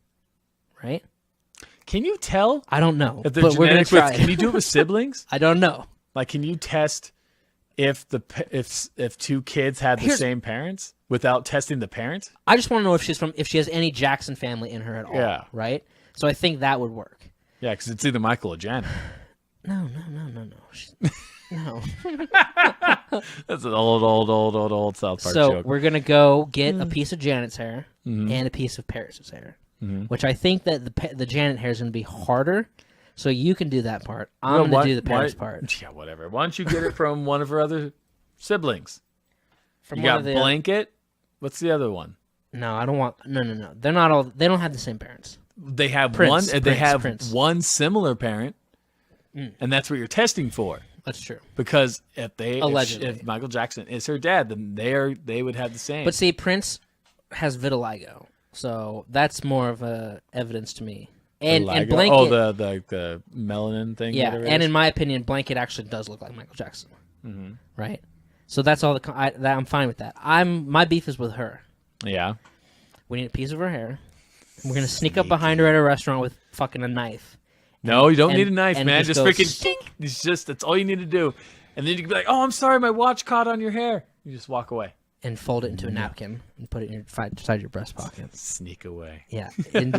right? Can you tell I don't know, if the but we're gonna genetics? try. Can you do it with siblings? I don't know. Like, can you test if two kids had the Here's- same parents without testing the parent? I just want to know if she has any Jackson family in her at all. Yeah. Right. So I think that would work. Yeah, because it's either Michael or Janet. No. No. That's an old South Park So joke. we're gonna go get a piece of Janet's hair and a piece of Paris's hair, which I think that the Janet hair is gonna be harder. So you can do that part. I'm gonna do the Paris part. Yeah, whatever. Why don't you get it from one of her other siblings? From You one got of the Blanket. What's the other one? No, I don't want. No. They're not all. They don't have the same parents. They have Prince, one. They have Prince. one similar parent, and that's what you're testing for. That's true. Because if Allegedly. Michael Jackson is her dad, then they would have the same. But see, Prince has vitiligo, so that's more of a evidence to me. And Blanket. Oh, the melanin thing. Yeah, whatever it and is? in my opinion, Blanket actually does look like Michael Jackson. Right. So that's all I'm fine with that. My beef is with her. yeah. We need a piece of her hair. We're gonna sneak up behind her at a restaurant with fucking a knife. No, you don't and- need a knife, and man. just Just go freaking. Dink. It's just that's all you need to do, and then you can be like, "Oh, I'm sorry, my watch caught on your hair." You just walk away, And fold it into a napkin and put it in inside your breast pocket. sneak away. Yeah, into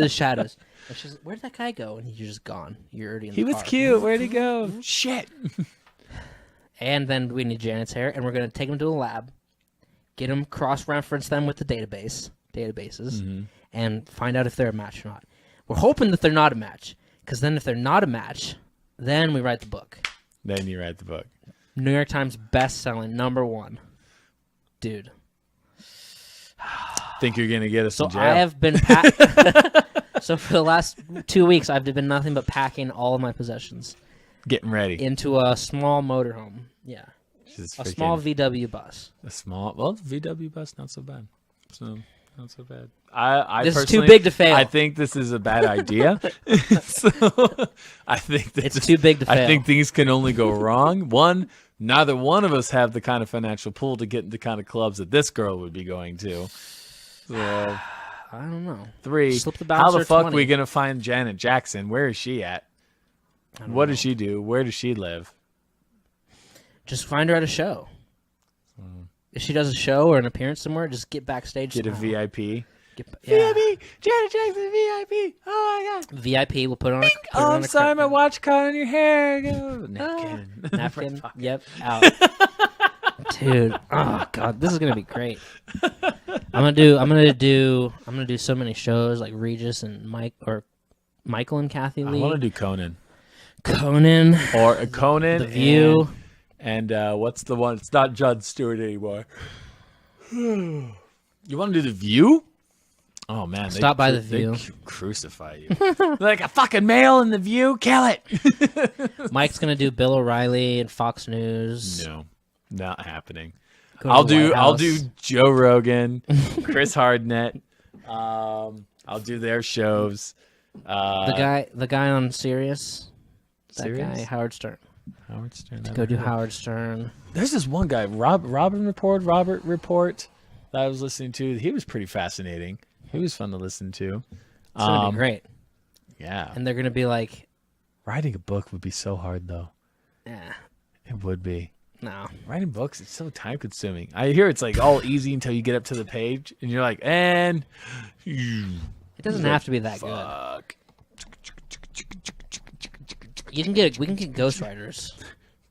the shadows. And she's like, "Where'd that guy go?" And you're just gone. You're already in the He was car. cute. Where'd he go? Shit. And then we need Janet's hair, and we're going to take them to a lab, get them, cross-reference them with the databases, and find out if they're a match or not. We're hoping that they're not a match, because then if they're not a match, then we write the book. Then you write the book. New York Times best-selling, #1. Dude. Think you're going to get us in jail? I have been So for the last 2 weeks, I've been nothing but packing all of my possessions. Getting ready. Into a small motorhome. Yeah. Just a small VW bus. The VW bus, not so bad. Not so bad. This is too big to fail. I think this is a bad idea. So I think it's too big to fail. I think things can only go wrong. One, neither one of us have the kind of financial pool to get into the kind of clubs that this girl would be going to. So, I don't know. 3, Slip the how the bouncer fuck 20. are we going to find Janet Jackson? Where is she at? What does she do? Where does she live? Just find her at a show. If she does a show or an appearance somewhere, just get backstage. Get somehow. a VIP. Yeah. VIP! Janet Jackson VIP! Oh my god! VIP, we'll put it on. Oh, I'm sorry, my watch caught on your hair. Napkin. Napkin. Yep. Out. Dude. Oh god, this is gonna be great. I'm gonna do so many shows like Regis and Michael and Kathy Lee. I want to do Conan. Or Conan. The View. And what's the one? It's not Jon Stewart anymore. You want to do The View? Oh, man. Stop by The View. They crucify you. They're like, a fucking male in The View? Kill it. Mike's going to do Bill O'Reilly and Fox News. No, not happening. Go to I'll the White do House. Joe Rogan, Chris Hardnett. I'll do their shows. The guy on Sirius. That Sirius? guy, Howard Stern. Howard Stern. Go do Howard Stern. There's this one guy, Robert Report, that I was listening to. He was pretty fascinating. He was fun to listen to. It's going to be great. Yeah. And they're going to be like... Writing a book would be so hard, though. Yeah. It would be. No. Writing books, it's so time-consuming. I hear it's like all easy until you get up to the page, and you're like, and... It doesn't have to be that Fuck. good. We can get ghostwriters.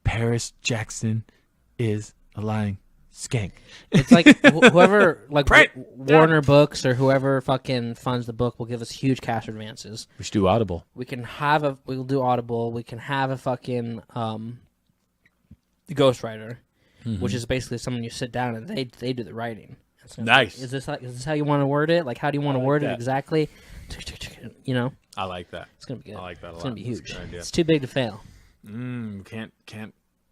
Paris Jackson is a lying skank. It's like whoever, like Warner Books or whoever fucking funds the book will give us huge cash advances. We should do Audible. We'll do Audible. We can have a fucking ghostwriter, which is basically someone you sit down and they do the writing. Nice. Is this how you want to word it? Like, how do you want to word it exactly? You know, I like that. it's gonna be good. I like that a lot. It's gonna be That's a huge. good idea. It's too big to fail. Can't.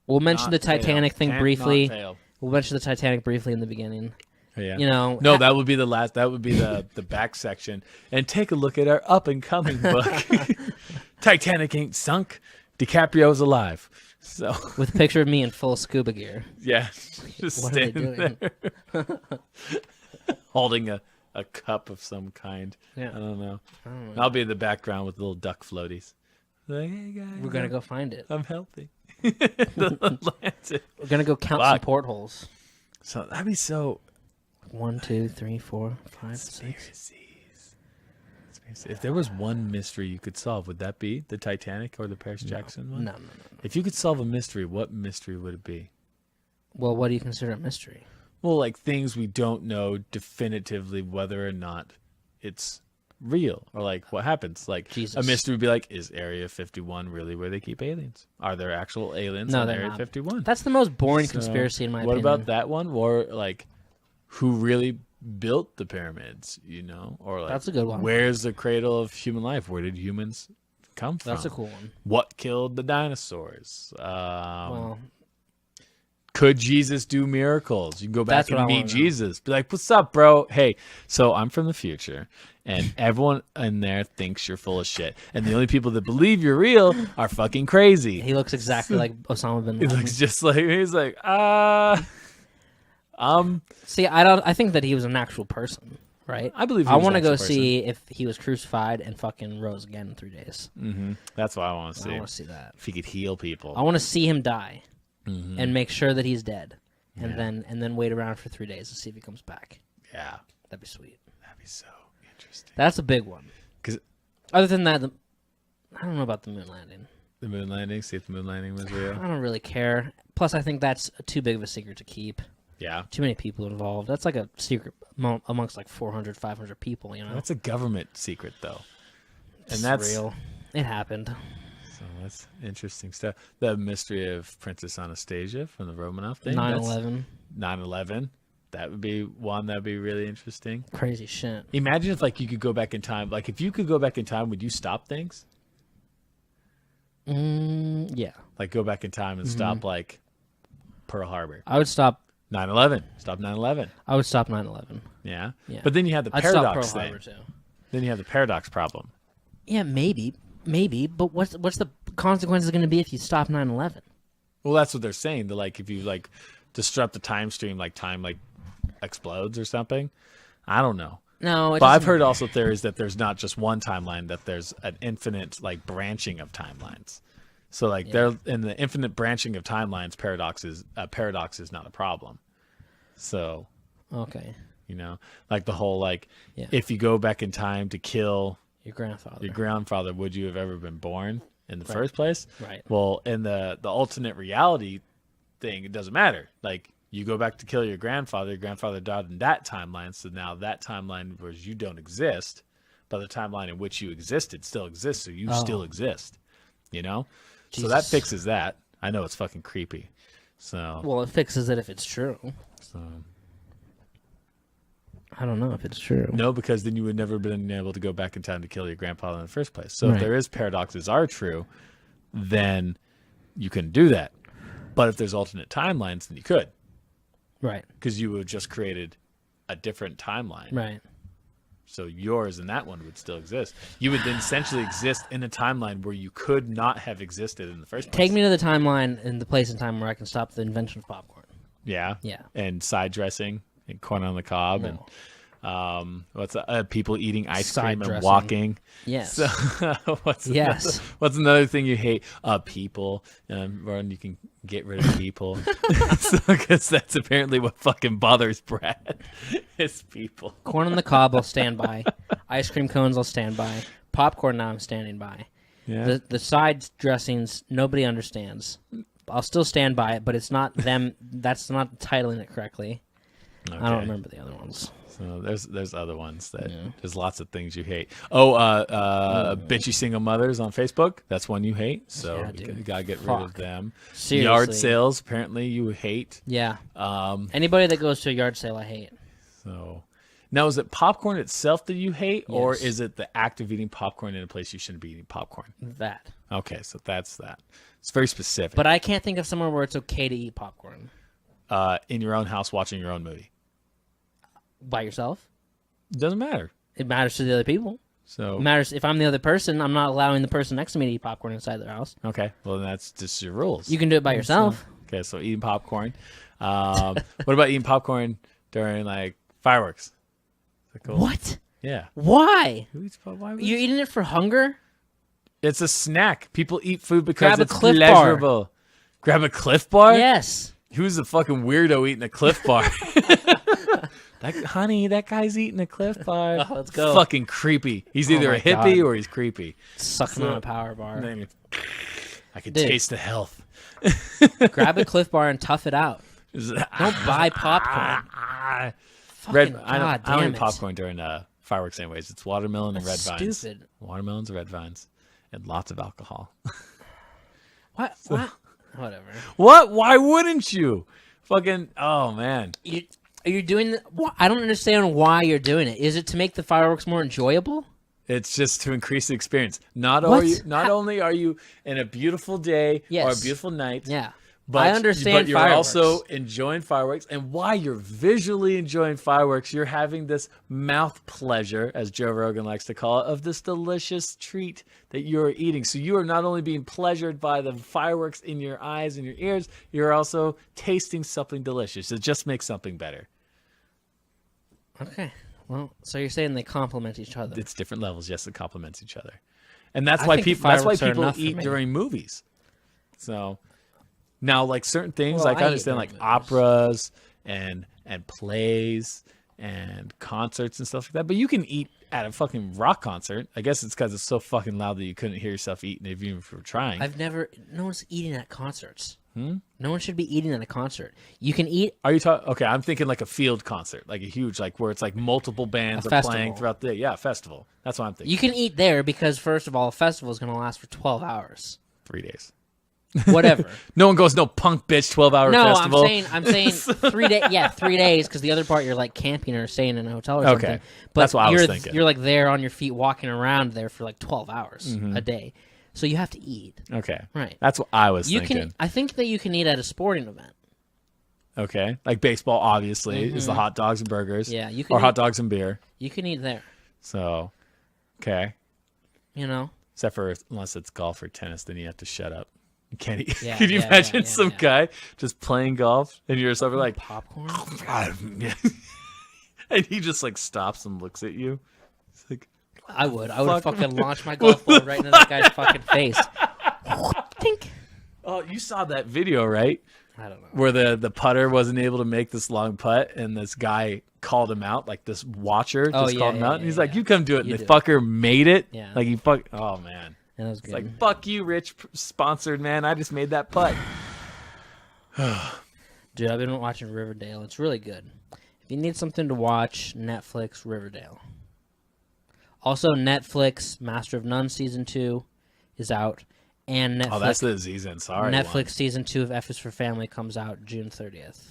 We'll mention the not fail. Titanic thing Can't briefly. not fail. We'll mention the Titanic briefly in the beginning. Yeah. You know, No, that would be the last. That would be the back section. And take a look at our up and coming book. Titanic ain't sunk. DiCaprio's alive. So with a picture of me in full scuba gear. yeah, just What are they standing doing? there, holding a cup of some kind. Yeah. I don't know. I'll be in the background with little duck floaties. Like, hey guys, We're gonna go find it. I'm healthy. The Atlantic. We're gonna go count some portholes. So that'd be so. 1, 2, 3, 4, 5, 6. Conspiracies. If there was one mystery you could solve, would that be the Titanic or the Paris Jackson one? No. If you could solve a mystery, what mystery would it be? Well, what do you consider a mystery? Well, like things we don't know definitively whether or not it's real, or like what happens. Like Jesus. a mystery would be like, is Area 51 really where they keep aliens? Are there actual aliens on they're Area not. 51? That's the most boring So, conspiracy in my what opinion. about that one? Or like, who really built the pyramids? You know, or like, That's a good one. Where's the cradle of human life? Where did humans come from? That's a cool one. What killed the dinosaurs? Well, Could Jesus do miracles? You can go back That's what and I meet wanna know. Jesus. Be like, what's up, bro? Hey, so I'm from the future, and everyone in there thinks you're full of shit. And the only people that believe you're real are fucking crazy. he looks exactly like Osama bin He Laden. looks just like, he's like, See, I think that he was an actual person, right? I believe he I was want to an go actual see if he was crucified and fucking rose again in 3 days. That's what I want to I see. want to see that. If he could heal people. I want to see him die and make sure that he's dead, and then wait around for 3 days to see if he comes back. Yeah, That'd be sweet. that'd be so interesting. That's a big one. 'Cause- Other than that, I don't know about the moon landing. The moon landing. See if the moon landing was real. I don't really care. Plus, I think that's too big of a secret to keep. Yeah. Too many people involved. That's like a secret amongst like 400, 500 people, you know? That's a government secret, though. And It's that's real. It happened. So that's interesting stuff. The mystery of Princess Anastasia from the Romanov thing. 9/11. 9/11. That would be one that would be really interesting. Crazy shit. Imagine if like you could go back in time. Like if you could go back in time, would you stop things? Yeah. Like go back in time and stop like Pearl Harbor. I would stop. 9/11. Stop 9/11. I would stop 9/11. Yeah. Yeah. But then you have the I'd stop Pearl paradox thing. Harbor too. Then you have the paradox problem. Yeah, maybe. But what's the consequences going to be if you stop 9/11? Well, that's what they're saying. That like if you like disrupt the time stream, like time like explodes or something. I don't know. No, But I've heard also theories that there's not just one timeline, that there's an infinite like branching of timelines. So like there in the infinite branching of timelines, paradox is not a problem. So Okay. you know, like the whole like Yeah. if you go back in time to kill Your grandfather. your grandfather, would you have ever been born in the first place? Right. Well, in the alternate reality thing, it doesn't matter. Like you go back to kill your grandfather died in that timeline, so now that timeline where you don't exist, but the timeline in which you existed still exists, so you still exist. You know? So that Jesus. fixes that. I know it's fucking creepy. So, Well, it fixes it if it's true. I don't know if it's true. no, because then you would never been able to go back in time to kill your grandfather in the first place. So Right. if there is paradoxes are true, then you couldn't do that. But if there's alternate timelines, then you could, Right. because you would have just created a different timeline. Right. So yours and that one would still exist. You would then essentially exist in a timeline where you could not have existed in the first place. Take me to the timeline and the place in time where I can stop the invention of popcorn. Yeah. Yeah. And side dressing and corn on the cob and people eating ice Side cream and dressing. walking. Yes. So what's Yes. what's another thing you hate? People. Ron, you can get rid of people. Because that's apparently what fucking bothers Brad. Is people. Corn on the cob, I'll stand by. Ice cream cones, I'll stand by. Popcorn, now I'm standing by. Yeah. The side dressings, nobody understands. I'll still stand by it, but it's not them. That's not titling it correctly. I Okay. don't remember the other ones. So there's other ones that there's lots of things you hate. Bitchy single mothers on Facebook. That's one you hate. So Yeah, you dude. gotta get rid Fuck. of them. Seriously. Yard sales apparently you hate. Yeah. Anybody that goes to a yard sale, I hate. So now is it popcorn itself that you hate, or Yes. is it the act of eating popcorn in a place you shouldn't be eating popcorn? That. Okay, so that's that. It's very specific. But I can't think of somewhere where it's okay to eat popcorn. In your own house watching your own movie. By yourself? It doesn't matter. It matters to the other people. So It matters if I'm the other person, I'm not allowing the person next to me to eat popcorn inside their house. okay, well then that's just your rules. You can do it by yourself. Okay, so eating popcorn. What about eating popcorn during like fireworks? Is that cool? What? Yeah. Why? Who eats popcorn? You're eating it for hunger? It's a snack. People eat food because Grab a it's Cliff Bar. pleasurable. Grab a Cliff Bar? Yes. Who's the fucking weirdo eating a Cliff Bar? Honey, that guy's eating a Cliff Bar. Oh, let's go. Fucking creepy. He's either my a hippie God. or he's creepy. Sucking on a power bar. I can Dude. taste the health. Grab a Cliff Bar and tough it out. Don't buy popcorn. Red. Fucking I don't damn eat it. popcorn during fireworks anyways. It's watermelon and red That's vines. stupid. Watermelons and red vines. And lots of alcohol. What? What? Whatever. What? Why wouldn't you? Fucking, oh man. You're doing. I don't understand why you're doing it. Is it to make the fireworks more enjoyable? It's just to increase the experience. Not What? only are you in a beautiful day or a Yes. beautiful night, Yeah. but I understand But you're fireworks. also enjoying fireworks, and while you're visually enjoying fireworks, you're having this mouth pleasure, as Joe Rogan likes to call it, of this delicious treat that you're eating. So you are not only being pleasured by the fireworks in your eyes and your ears, you're also tasting something delicious. It just makes something better. Okay. Well, so you're saying they complement each other. It's different levels. Yes, it complements each other, and that's I why think people. That's why fireworks are people enough for eat me. during movies. So now, like certain things, Well, like I I eat understand, during like movies. operas and plays and concerts and stuff like that. But you can eat at a fucking rock concert. I guess it's because it's so fucking loud that you couldn't hear yourself eating even if you were trying. No one's eating at concerts. No one should be eating at a concert. You can eat. Are you talking? Okay, I'm thinking like a field concert, like a huge, like where it's like multiple bands are playing throughout the day. Yeah, festival. That's what I'm thinking. You can eat there because first of all, a festival is going to last for 12 hours. 3 days. Whatever. No one goes, no punk bitch 12-hour festival. No, I'm saying 3 days. Yeah, 3 days because the other part you're like camping or staying in a hotel or something. But that's what I was thinking. You're like there on your feet walking around there for like 12 hours a day. So you have to eat. Okay. Right. That's what I was thinking. I think that you can eat at a sporting event. Okay. Like baseball, obviously, is the hot dogs and burgers. Yeah, you can. Or hot dogs and beer. You can eat there. So, okay. You know? Except for unless it's golf or tennis, then you have to shut up. You can't eat. Yeah, Can you imagine some guy just playing golf and you're sort of like popcorn? and he just like stops and looks at you. It's like, I would fucking launch my golf ball right into that guy's fucking face. Tink. Oh, you saw that video, right? I don't know. Where the putter wasn't able to make this long putt, and this guy called him out, like this watcher called him out, and he's like, "You come do it," and the fucker made it. Yeah. Like he fuck. Oh man. Yeah, that was good. It's like, fuck you, Rich sponsored man. I just made that putt. Dude, I've been watching Riverdale. It's really good. If you need something to watch, Netflix, Riverdale. Also, Netflix, Master of None Season 2 is out. And Netflix, oh, that's the Aziz Ansari Netflix one. Season 2 of F is for Family comes out June 30th.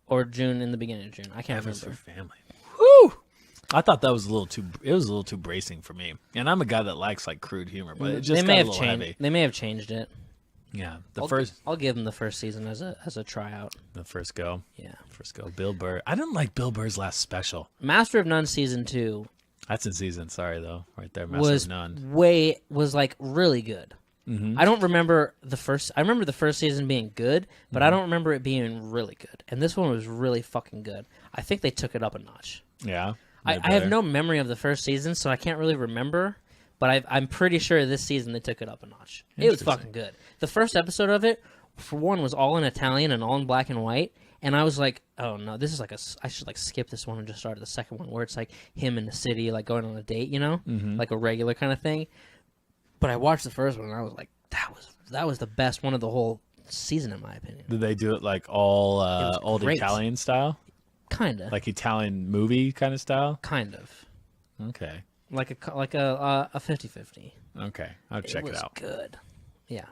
Or June, in the beginning of June. I can't F is remember. for Family. Woo! I thought that was a little too bracing for me. And I'm a guy that likes like crude humor, but it just got a little heavy. They may have changed it. Yeah, I'll give them the first season as a tryout. The first go. Yeah. First go. Bill Burr. I didn't like Bill Burr's last special. Master of None Season 2 That's a season, sorry though, right there. Master of None was like really good. I don't remember the first. I remember the first season being good, but I don't remember it being really good. And this one was really fucking good. I think they took it up a notch. Yeah, I have no memory of the first season, so I can't really remember. But I'm pretty sure this season they took it up a notch. It was fucking good. The first episode of it, for one, was all in Italian and all in black and white. And I was like, oh no, this is like I should like skip this one and just start the second one where it's like him in the city, like going on a date, you know, like a regular kind of thing. But I watched the first one and I was like, that was the best one of the whole season in my opinion. Did they do it like all old great. Italian style? Kinda. Like Italian movie kind of style? Kind of. Okay. Like a 50-50. Okay, I'll check it out. Good. Yeah.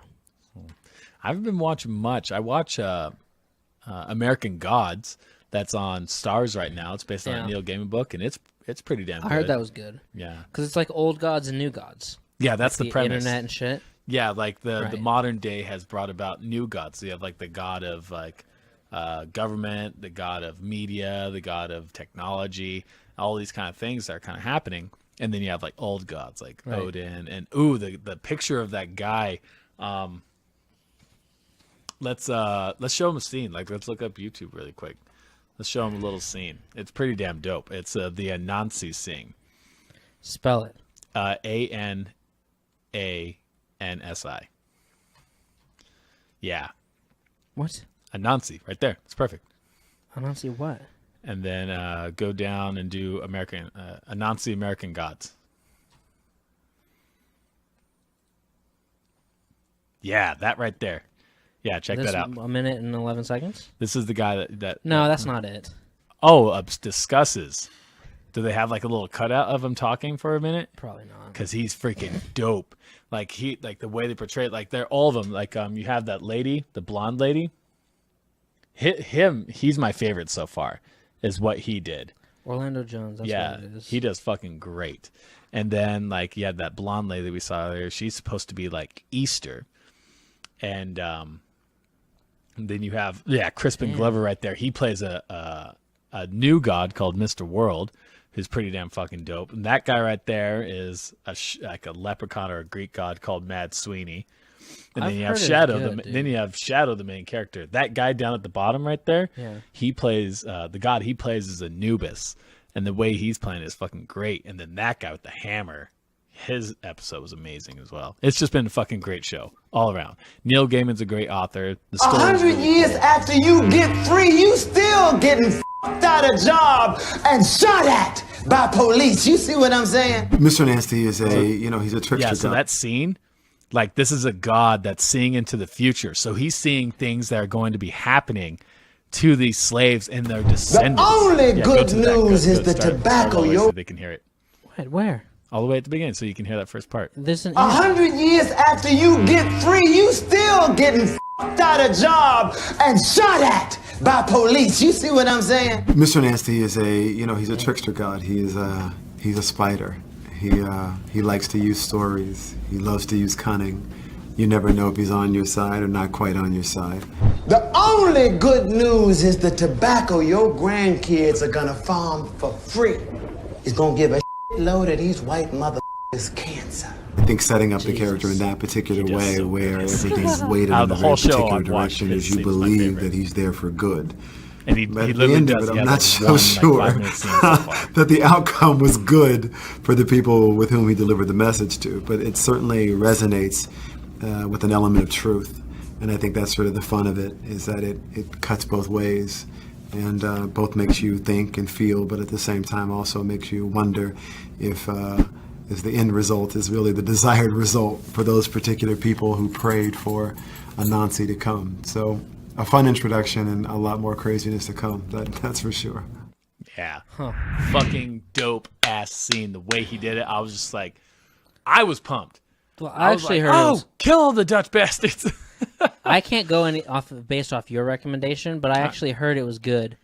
I haven't been watching much. I watch American Gods. That's on Stars right now. It's based on a Neil Gaiman book, and it's pretty damn good. I heard that was good. Yeah. Because it's like old gods and new gods. Yeah, that's like the premise. Internet and shit. Yeah, like the modern day has brought about new gods. So you have like the god of like government, the god of media, the god of technology, all these kind of things that are kind of happening. And then you have like old gods like Odin and the picture of that guy. Let's show him a scene. Like let's look up YouTube really quick. Let's show him a little scene. It's pretty damn dope. It's the Anansi scene. Spell it. Anansi. Yeah. What? Anansi, right there. It's perfect. Anansi what? And then go down and do Anansi American Gods. Yeah, that right there. Yeah, check that out. 1 minute and 11 seconds? This is the guy that No, that's not it. Oh, discusses. Do they have like a little cutout of him talking for a minute? Probably not. Because he's freaking dope. Like the way they portray it, like they're all of them. Like you have that lady, the blonde lady. He's my favorite so far. Is what he did. Orlando Jones. That's what it is. He does fucking great. And then like you had that blonde lady we saw there. She's supposed to be like Easter, and then you have Crispin Glover right there. He plays a new god called Mr. World, who's pretty damn fucking dope. And that guy right there is like a leprechaun or a Greek god called Mad Sweeney. And then you have Shadow. Then you have Shadow, the main character. That guy down at the bottom right there. Yeah. He plays the god he plays is Anubis, and the way he's playing is fucking great. And then that guy with the hammer, his episode was amazing as well. It's just been a fucking great show all around. Neil Gaiman's a great author. The 100 years after you get free, you still getting out of job and shot at by police. You see what I'm saying? Mr. Nasty is he's a trickster. Yeah, so god. that scene, like, this is a god that's seeing into the future. So he's seeing things that are going to be happening to these slaves and their descendants. The only go good to that. news is the Start tobacco, all the way yo. so they can hear it. Wait, where? All the way at the beginning, so you can hear that first part. This is 100 years after you get free, you still getting out of job and shot at by police. You see what I'm saying? Mr. Nasty is he's a trickster god. He's a spider. He likes to use stories. He loves to use cunning. You never know if he's on your side or not quite on your side. The only good news is the tobacco your grandkids are gonna farm for free is gonna give a load of these white motherfuckers cancer. I think setting up the character in that particular way, so where good. everything's weighted Out in of a the very whole show particular I've watched, direction, his is you scene's my believe favorite. that he's there for good. And he But at the literally end of does. it, He I'm has, not like, so one, like, sure 5-minute scene so far. that the outcome was good for the people with whom he delivered the message to. But it certainly resonates with an element of truth. And I think that's sort of the fun of it, is that it cuts both ways. And both makes you think and feel, but at the same time also makes you wonder if the end result is really the desired result for those particular people who prayed for Anansi to come. So a fun introduction and a lot more craziness to come, that's for sure. Yeah. Fucking dope ass scene. The way he did it, I was just like, I was pumped. Well, I was actually like, heard. It was, kill all the Dutch bastards. I can't go any based off your recommendation, but I actually heard it was good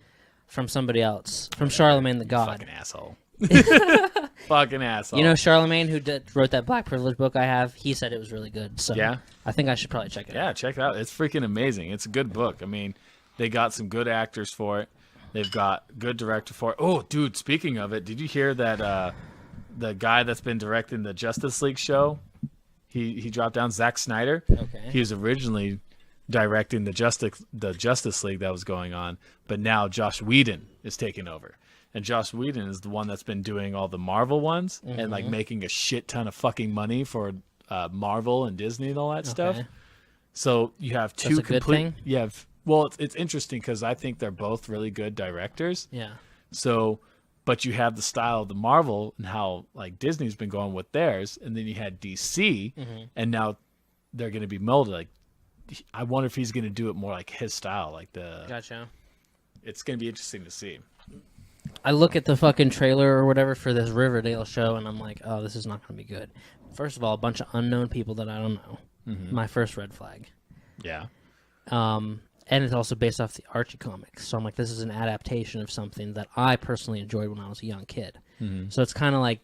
from somebody else, from Charlemagne the God. Fucking asshole. Fucking asshole. You know Charlemagne, who wrote that Black Privilege book I have? He said it was really good. So Yeah? I think I should probably check it out. Yeah, check it out. It's freaking amazing. It's a good book. I mean, they got some good actors for it. They've got good director for it. Oh, dude, speaking of it, did you hear that the guy that's been directing the Justice League show, he dropped down, Zack Snyder? Okay. He was originally directing the Justice League that was going on, but now Joss Whedon is taking over. And Joss Whedon is the one that's been doing all the Marvel ones and like making a shit ton of fucking money for Marvel and Disney and all that stuff. So you have two That's a good thing? You have, well, it's interesting because I think they're both really good directors. Yeah. So, but you have the style of the Marvel and how like Disney's been going with theirs, and then you had DC, and now they're going to be molded. Like, I wonder if he's going to do it more like his style, like the. Gotcha. It's going to be interesting to see. I look at the fucking trailer or whatever for this Riverdale show, and I'm like, oh, this is not going to be good. First of all, a bunch of unknown people that I don't know. My first red flag. Yeah. And it's also based off the Archie comics. So I'm like, this is an adaptation of something that I personally enjoyed when I was a young kid. So it's kind of like,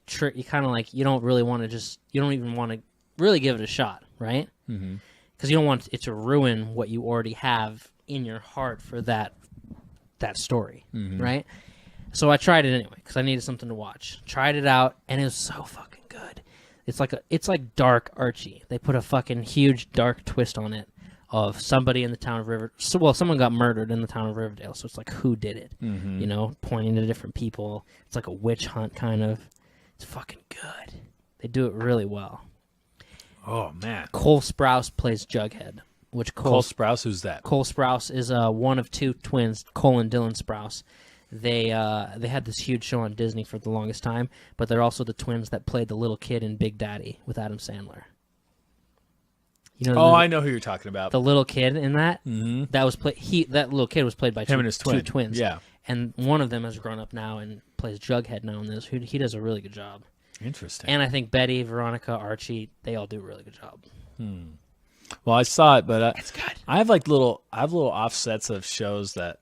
you don't really want to you don't even want to really give it a shot, right? Because you don't want it to ruin what you already have in your heart for that story, right? So I tried it anyway because I needed something to watch. Tried it out, and it was so fucking good. It's like dark Archie. They put a fucking huge dark twist on it of somebody in the town of Riverdale. So, well, someone got murdered in the town of Riverdale, so it's like, who did it? You know, pointing to different people. It's like a witch hunt, kind of. It's fucking good. They do it really well. Oh man. Cole Sprouse plays Jughead. Which Cole Sprouse, who's that? Cole Sprouse is one of two twins, Cole and Dylan Sprouse. They had this huge show on Disney for the longest time, but they're also the twins that played the little kid in Big Daddy with Adam Sandler. You know, I know who you're talking about. the little kid in that. That was that little kid was played by Him and his twin. two twins. Yeah. And one of them has grown up now and plays Jughead now in this. He does a really good job. Interesting. And I think Betty, Veronica, Archie, they all do a really good job. Well, I saw it, but It's good. I have little offsets of shows that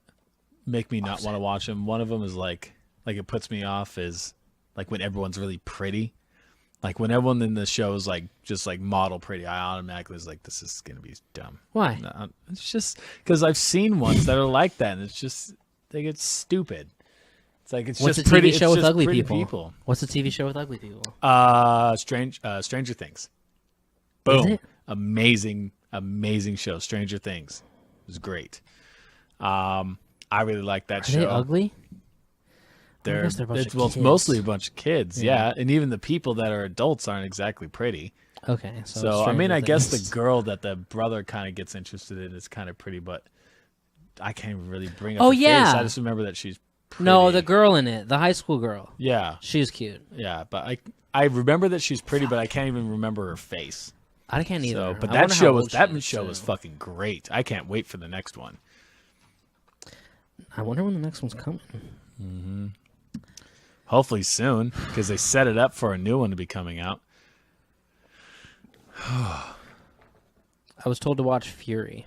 make me not want to watch them. One of them is like it puts me off is like when everyone's really pretty. Like when everyone in the show is like just like model pretty, I automatically was like, this is gonna be dumb. Why? No, it's just because I've seen ones that are like that, and it's just they get stupid. It's like it's What's just a TV pretty. show it's with just ugly pretty people? What's a TV show with ugly people? Stranger Things. Boom. it? Amazing show. Stranger Things. It was great. I really like that Are show. they ugly? They're, guess they're a bunch of it's kids. mostly a bunch of kids, yeah. And even the people that are adults aren't exactly pretty. Okay, So, I mean, Stranger I guess Things. the girl that the brother kind of gets interested in is kind of pretty, but I can't really bring up Oh, her face. yeah. I just remember that she's No, the girl in it, the high school girl. Yeah. She's cute. Yeah, but I remember that she's pretty, but I can't even remember her face. I can't either. So, but I that wonder how show old was she that is, show too. was fucking great. I can't wait for the next one. I wonder when the next one's coming. Hopefully soon, because they set it up for a new one to be coming out. I was told to watch Fury.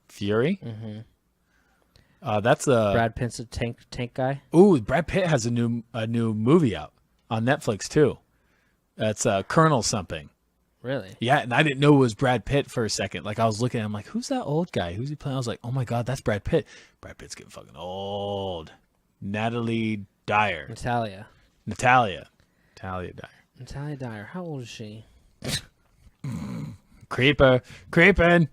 Fury? Mm-hmm. That's a Brad Pitt's a tank guy. Ooh, Brad Pitt has a new movie out on Netflix too. That's Colonel something. Really? Yeah, and I didn't know it was Brad Pitt for a second. Like I was looking, I'm like, who's that old guy? Who's he playing? I was like, oh my god, that's Brad Pitt. Brad Pitt's getting fucking old. Natalia Dyer. Natalia Dyer. Natalia Dyer. How old is she? Creeping. Screaming.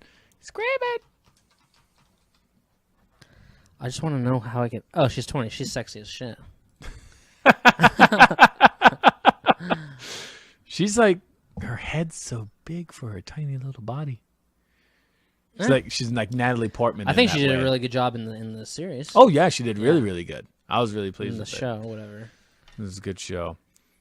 I just want to know how I can. Oh, she's 20. She's sexy as shit. She's like, her head's so big for her tiny little body. She's like Natalie Portman. I think she did way. a really good job in the series. Oh yeah, she did really good. I was really pleased in the with show, whatever. It was a good show.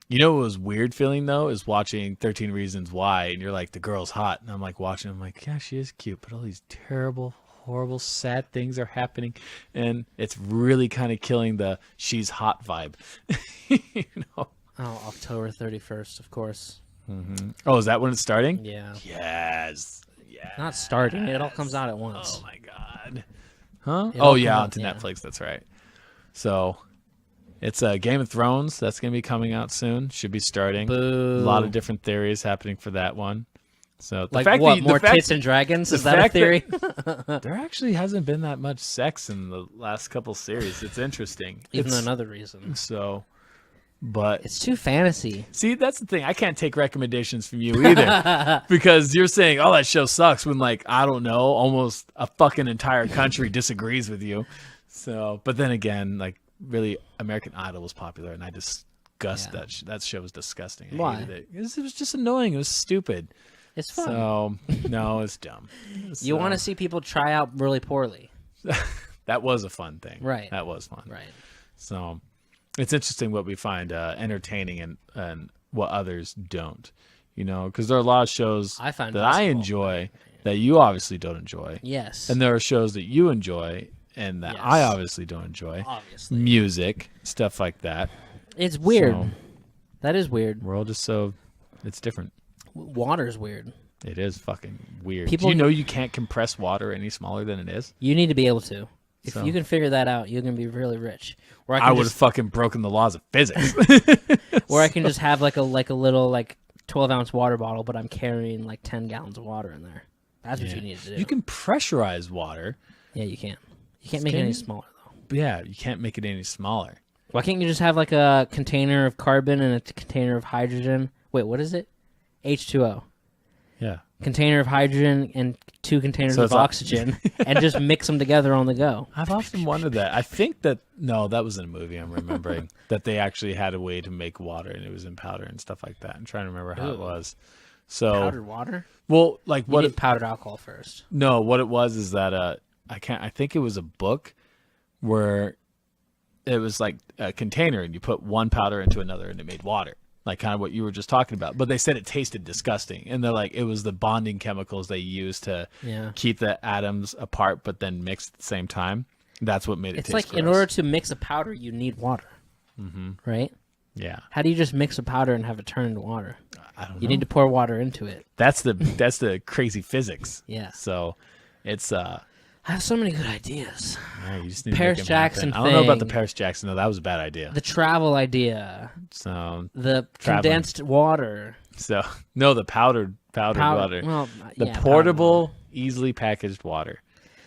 You know what was weird feeling though is watching 13 Reasons Why, and you're like, the girl's hot, and I'm like watching. I'm like, yeah, she is cute, but all these terrible, horrible, sad things are happening, and it's really kind of killing the she's hot vibe. You know? Oh, October 31st, of course. Mm-hmm. Oh, is that when it's starting? Yeah. Yes. Yeah. Not starting. It all comes out at once. Oh my god. Huh? It all Oh yeah, comes out, onto yeah. Netflix. That's right. So, it's Game of Thrones. That's going to be coming out soon. Should be starting. Boo. A lot of different theories happening for that one. So the Like fact what? that More tits and dragons? Is that a fact theory? there actually hasn't been that much sex in the last couple series. It's interesting. Even It's- another reason. So, but It's too fantasy. see, that's the thing. I can't take recommendations from you either because you're saying, "Oh, that show sucks." When like I don't know, almost a fucking entire country disagrees with you. So, but then again, like really, American Idol was popular, and I disgust Yeah. that show was disgusting. I Why? hated it. It was just annoying. It was stupid. It's fun. So no, it's dumb. You want to see people try out really poorly. That was a fun thing. Right. That was fun. Right. So it's interesting what we find entertaining and what others don't. You know, because there are a lot of shows I find that I basketball enjoy that you obviously don't enjoy. Yes. And there are shows that you enjoy and that Yes. I obviously don't enjoy. Obviously. Music, stuff like that. It's weird. So, That is weird. we're all just so, it's different. Water's weird. It is fucking weird. People- Do you know you can't compress water any smaller than it is? You need to be able to. If So- you can figure that out, you're gonna be really rich. Where I can would have just, fucking broken the laws of physics. where I can just have like a little 12-ounce water bottle, but I'm carrying like 10 gallons of water in there. That's what you need to do. You can pressurize water. Yeah, you can. You can't make it Can any you? smaller though. But yeah, you can't make it any smaller. Why can't you just have like a container of carbon and a container of hydrogen? Wait, what is it? H2O. Yeah. Container of hydrogen and 2 containers So of it's like- oxygen, and just mix them together on the go. I've often wondered that. I think that that was in a movie I'm remembering that they actually had a way to make water and it was in powder and stuff like that. I'm trying to remember how it Ooh. was. So Powdered water? well, like You what need powdered alcohol first. no, what it was is that I think it was a book where it was like a container and you put one powder into another and it made water. Like kind of what you were just talking about. But they said it tasted disgusting. And they're like, it was the bonding chemicals they used to Yeah. keep the atoms apart but then mix at the same time. That's what made it It's taste like in gross. order to mix a powder, you need water. Mm-hmm. Right? Yeah. How do you just mix a powder and have it turn into water? I don't know. You need to pour water into it. That's the crazy physics. Yeah. So it's I have so many good ideas. yeah, you just need Paris to make 'em happen. Jackson I don't know about the thing. Paris Jackson. No, that was a bad idea. The travel idea, So the Traveling. condensed water, no, the powdered water. Well, The yeah, powdered portable, water. easily packaged water.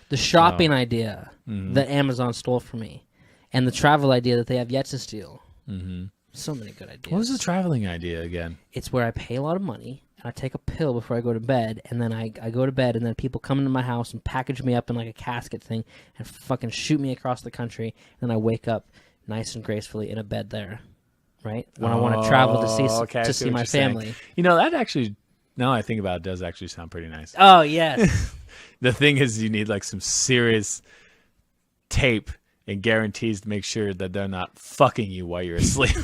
The shopping idea Mm-hmm. that Amazon stole from me, and the travel idea that they have yet to steal. Mm-hmm. So many good ideas. What was the traveling idea again? It's where I pay a lot of money and I take a pill before I go to bed, and then I go to bed, and then people come into my house and package me up in like a casket thing and fucking shoot me across the country, and then I wake up nice and gracefully in a bed there, right? When I want to travel to see okay, I see what my you're saying. family. You know, that actually, now I think about it, does actually sound pretty nice. Oh yes, The thing is, you need like some serious tape and guarantees to make sure that they're not fucking you while you're asleep.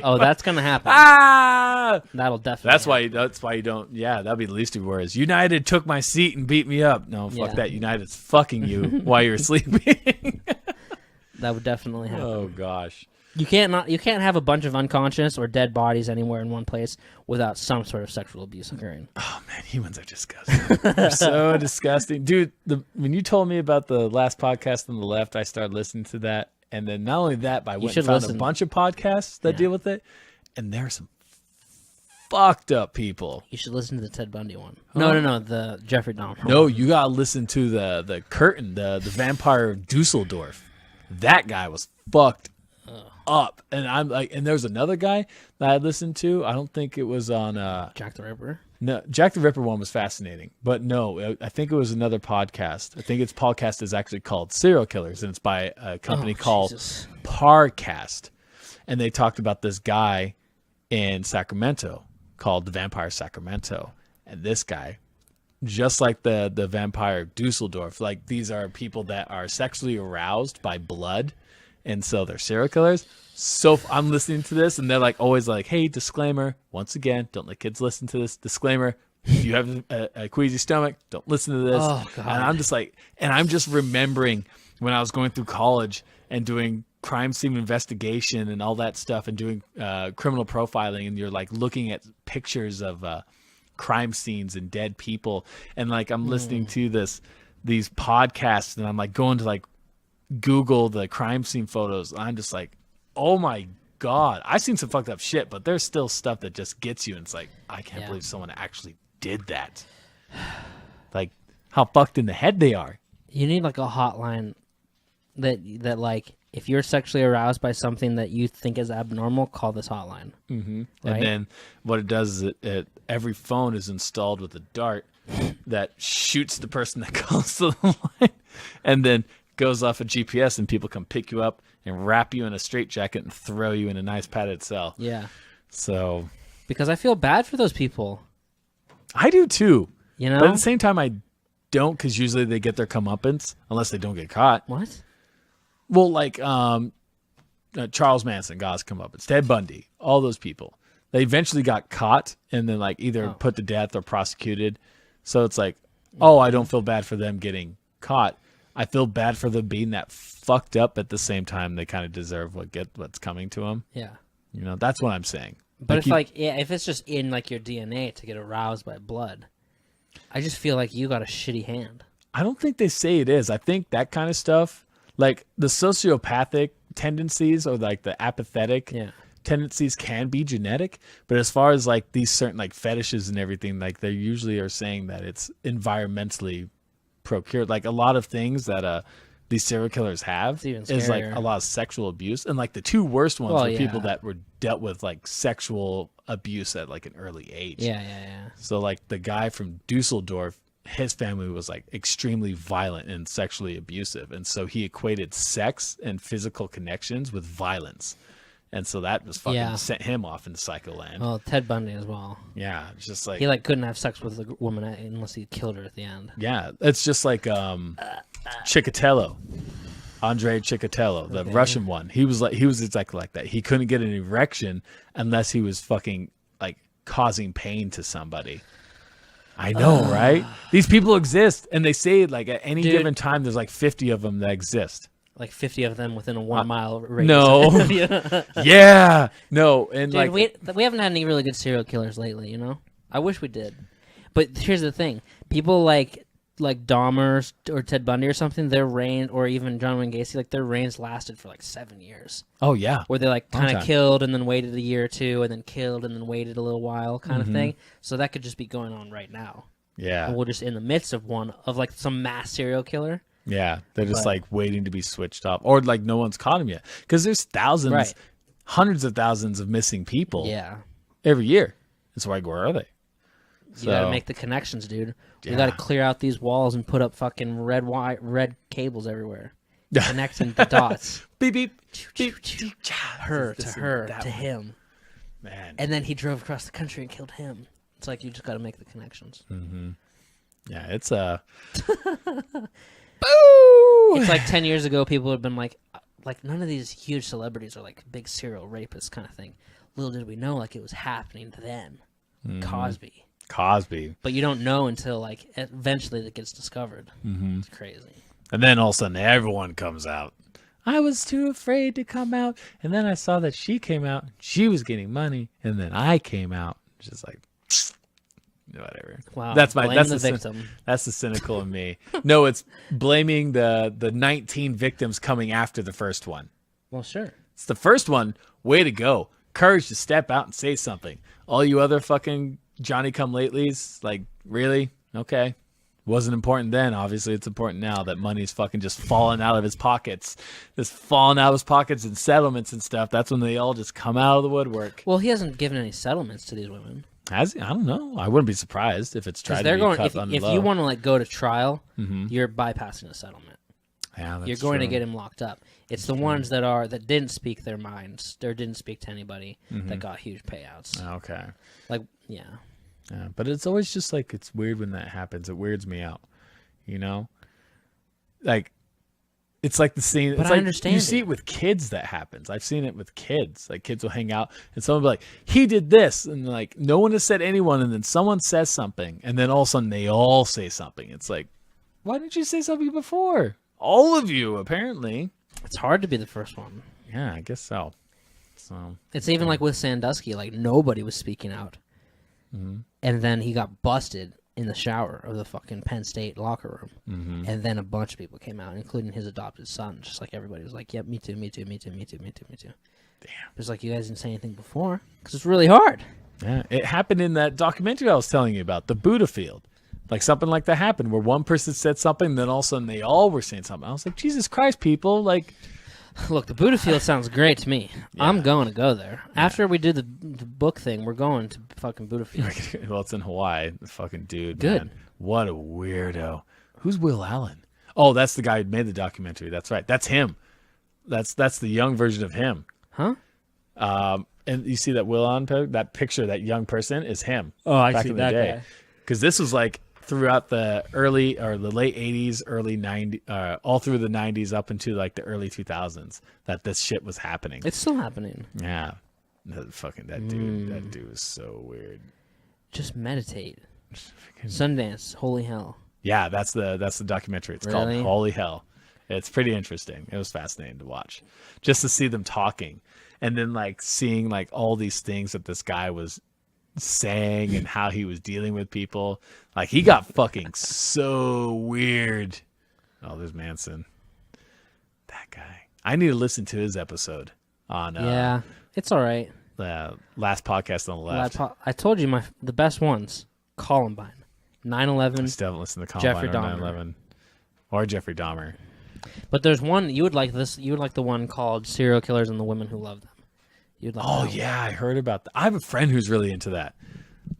Oh, that's gonna happen. Ah! That'll definitely. That's why you don't. Yeah, that'd be the least of your worries. United took my seat and beat me up. No, fuck Yeah. that. United's fucking you while you're sleeping. That would definitely happen. Oh gosh. You can't have a bunch of unconscious or dead bodies anywhere in one place without some sort of sexual abuse occurring. Oh man, humans are disgusting. They're so disgusting, dude. When you told me about the last podcast on the left, I started listening to that, and then not only that, but I went and found a bunch of podcasts that deal with it, and there are some fucked up people. You should listen to the Ted Bundy one. No, the Jeffrey Dahmer. No, you gotta listen to the Curtain, the vampire of Dusseldorf. That guy was fucked up, and I'm like, and there's another guy that I listened to. I don't think it was on Jack the Ripper. No, Jack the Ripper one was fascinating, but no, I think it was another podcast. I think its podcast is actually called Serial Killers, and it's by a company called Parcast, and they talked about this guy in Sacramento called the Vampire Sacramento, and this guy, just like the vampire Dusseldorf, like these are people that are sexually aroused by blood, and so they're serial killers. So I'm listening to this, and they're like always like, "Hey, disclaimer! Once again, don't let kids listen to this. Disclaimer: if you have a queasy stomach, don't listen to this." Oh, God. And I'm just like, and I'm just remembering when I was going through college and doing crime scene investigation and all that stuff, and doing criminal profiling, and you're like looking at pictures of crime scenes and dead people, and like I'm listening to these podcasts, and I'm like going to like Google the crime scene photos. I'm just like, oh my God, I've seen some fucked up shit, but there's still stuff that just gets you, and it's like, I can't believe someone actually did that. Like how fucked in the head they are. You need like a hotline that like, if you're sexually aroused by something that you think is abnormal, call this hotline. Mm-hmm. Right? And then what it does is every phone is installed with a dart that shoots the person that calls to the line, and then goes off a GPS, and people come pick you up and wrap you in a straitjacket and throw you in a nice padded cell. Yeah. So Because I feel bad for those people. I do too. You know? But at the same time, I don't, because usually they get their comeuppance unless they don't get caught. What? Well, like Charles Manson got his comeuppance, Ted Bundy, all those people. They eventually got caught and then like either put to death or prosecuted. So it's like, oh, I don't feel bad for them getting caught. I feel bad for them being that fucked up. At the same time, they kind of deserve what's coming to them. Yeah. You know, that's what I'm saying. But if it's just in like your DNA to get aroused by blood, I just feel like you got a shitty hand. I don't think they say it is. I think that kind of stuff, like the sociopathic tendencies or like the apathetic tendencies can be genetic. But as far as like these certain like fetishes and everything, like they usually are saying that it's environmentally procured. Like a lot of things that these serial killers have is like a lot of sexual abuse. And like the two worst ones were people that were dealt with like sexual abuse at like an early age. Yeah. So like the guy from Dusseldorf, his family was like extremely violent and sexually abusive, and so he equated sex and physical connections with violence, and so that just fucking sent him off into psycho land. Well, Ted Bundy as well. Yeah, it's just like he like couldn't have sex with a woman unless he killed her at the end. Yeah, it's just like Chikatilo, Andrei Chikatilo, the Russian one. He was exactly like that. He couldn't get an erection unless he was fucking like causing pain to somebody. I know, right? These people exist, and they say like at any given time, there's like 50 of them that exist. Like 50 of them within a 1 mile radius. No. Yeah. No. And dude, like we haven't had any really good serial killers lately, you know? I wish we did. But here's the thing. People like Dahmer or Ted Bundy or something, their reign, or even John Wayne Gacy, like their reigns lasted for like 7 years. Oh, yeah. Where they like kind of killed and then waited a year or two and then killed and then waited a little while kind of thing. So that could just be going on right now. Yeah. And we're just in the midst of one of like some mass serial killer. Yeah. They're just like waiting to be switched off, or like no one's caught him yet. Because there's thousands, hundreds of thousands of missing people every year. It's like, where are they? You gotta make the connections, dude. We gotta clear out these walls and put up fucking red cables everywhere, connecting the dots. Beep beep, beep. Her to her to him, man. And then he drove across the country and killed him. It's like you just gotta make the connections. Mm-hmm. Yeah, it's Boo! It's like 10 years ago, people would have been like none of these huge celebrities are like big serial rapists kind of thing. Little did we know, like, it was happening to them. Cosby. But you don't know until, like, eventually it gets discovered. Mm-hmm. It's crazy. And then all of a sudden, everyone comes out. I was too afraid to come out. And then I saw that she came out. She was getting money. And then I came out. Just like, whatever. Wow. That's the victim. That's the cynical in me. No, it's blaming the 19 victims coming after the first one. Well, sure. It's the first one. Way to go. Courage to step out and say something. All you other fucking Johnny-come-latelys, like, really? Okay. Wasn't important then. Obviously, it's important now that money's fucking just falling out of his pockets. Just falling out of his pockets in settlements and stuff. That's when they all just come out of the woodwork. Well, he hasn't given any settlements to these women. Has he? I don't know. I wouldn't be surprised if it's tried to be cut on the if low. you want to, like, go to trial, you're bypassing a settlement. Yeah, that's You're going true. to get him locked up. It's the ones that didn't speak their minds or didn't speak to anybody that got huge payouts. Okay. Like, yeah. Yeah, but it's always just like, it's weird when that happens. It weirds me out, you know? Like, it's like the scene. But it's I like, understand you it. see it with kids that happens. I've seen it with kids. Like, kids will hang out and someone will be like, he did this. And like, no one has said anyone. And then someone says something. And then all of a sudden they all say something. It's like, why didn't you say something before? All of you, apparently. It's hard to be the first one. Yeah, I guess so. So it's even like with Sandusky, like, nobody was speaking out. And then he got busted in the shower of the fucking Penn State locker room. And then a bunch of people came out, including his adopted son. Just like everybody was like, yep, me too, me too, me too, me too, me too, me too. Damn. It's like, you guys didn't say anything before because it's really hard. yeah, it happened in that documentary I was telling you about, the Buddha Field. Like, something like that happened where one person said something, then all of a sudden they all were saying something. I was like, Jesus Christ, people, like... Look, the Buddha Field sounds great to me. Yeah. I'm going to go there. Yeah. After we do the book thing, we're going to fucking Buddha Field. Well, it's in Hawaii. The fucking dude, good. Man. What a weirdo. Who's Will Allen? Oh, that's the guy who made the documentary. That's right. That's him. That's the young version of him. Huh? And you see that Will Allen, that picture, that young person is him. Oh, I back see in the that day. guy. Because this was like throughout the early or the late 80s, early 90s, all through the 90s up into like the early 2000s that this shit was happening. It's still happening. Yeah. That dude is so weird. Just meditate. Sundance, holy hell. Yeah, that's the documentary. It's called Holy Hell. It's pretty interesting. It was fascinating to watch. Just to see them talking and then like seeing like all these things that this guy was saying and how he was dealing with people. Like, he got fucking so weird. Oh, there's Manson. That guy. I need to listen to his episode on yeah, it's all right. The last podcast on the left. I told you the best ones. Columbine, 9/11. I still haven't listened to Columbine Jeffrey or Dahmer. 9/11 or Jeffrey Dahmer. But there's one you would like. You would like the one called Serial Killers and the Women Who Love Them. You'd like that one. Yeah, I heard about that. I have a friend who's really into that.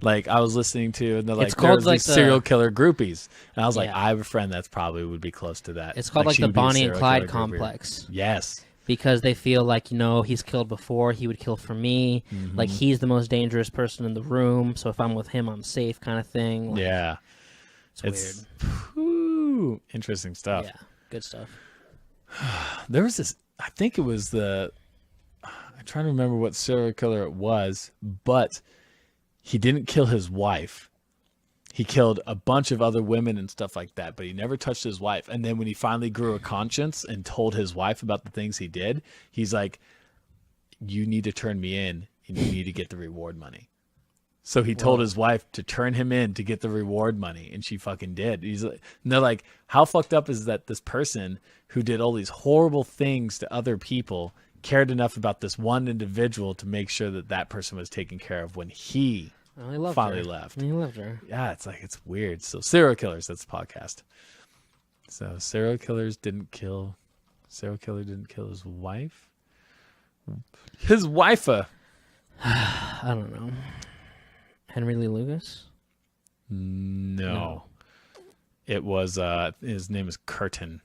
Like, I was listening to, and they're like, it's called like these serial killer groupies, and I was like, Yeah. I have a friend that's probably would be close to that. It's called like she the would be a Bonnie and serial Clyde killer groupie. complex. Yes. Because they feel like, he's killed before, he would kill for me. Like, he's the most dangerous person in the room, so if I'm with him, I'm safe, kind of thing. Like, Yeah. it's weird. Interesting stuff. Yeah, good stuff. There was this, I think it was I'm trying to remember what serial killer it was, but he didn't kill his wife. He killed a bunch of other women and stuff like that, but he never touched his wife. And then when he finally grew a conscience and told his wife about the things he did, he's like, you need to turn me in and you need to get the reward money. So he told his wife to turn him in to get the reward money, and she fucking did. And they're like, how fucked up is that this person who did all these horrible things to other people cared enough about this one individual to make sure that that person was taken care of when he finally left. He loved her. Yeah, it's weird. So serial killers, that's the podcast. So serial killer didn't kill his wife. His wife. I don't know. Henry Lee Lucas? No. It was his name is Curtin.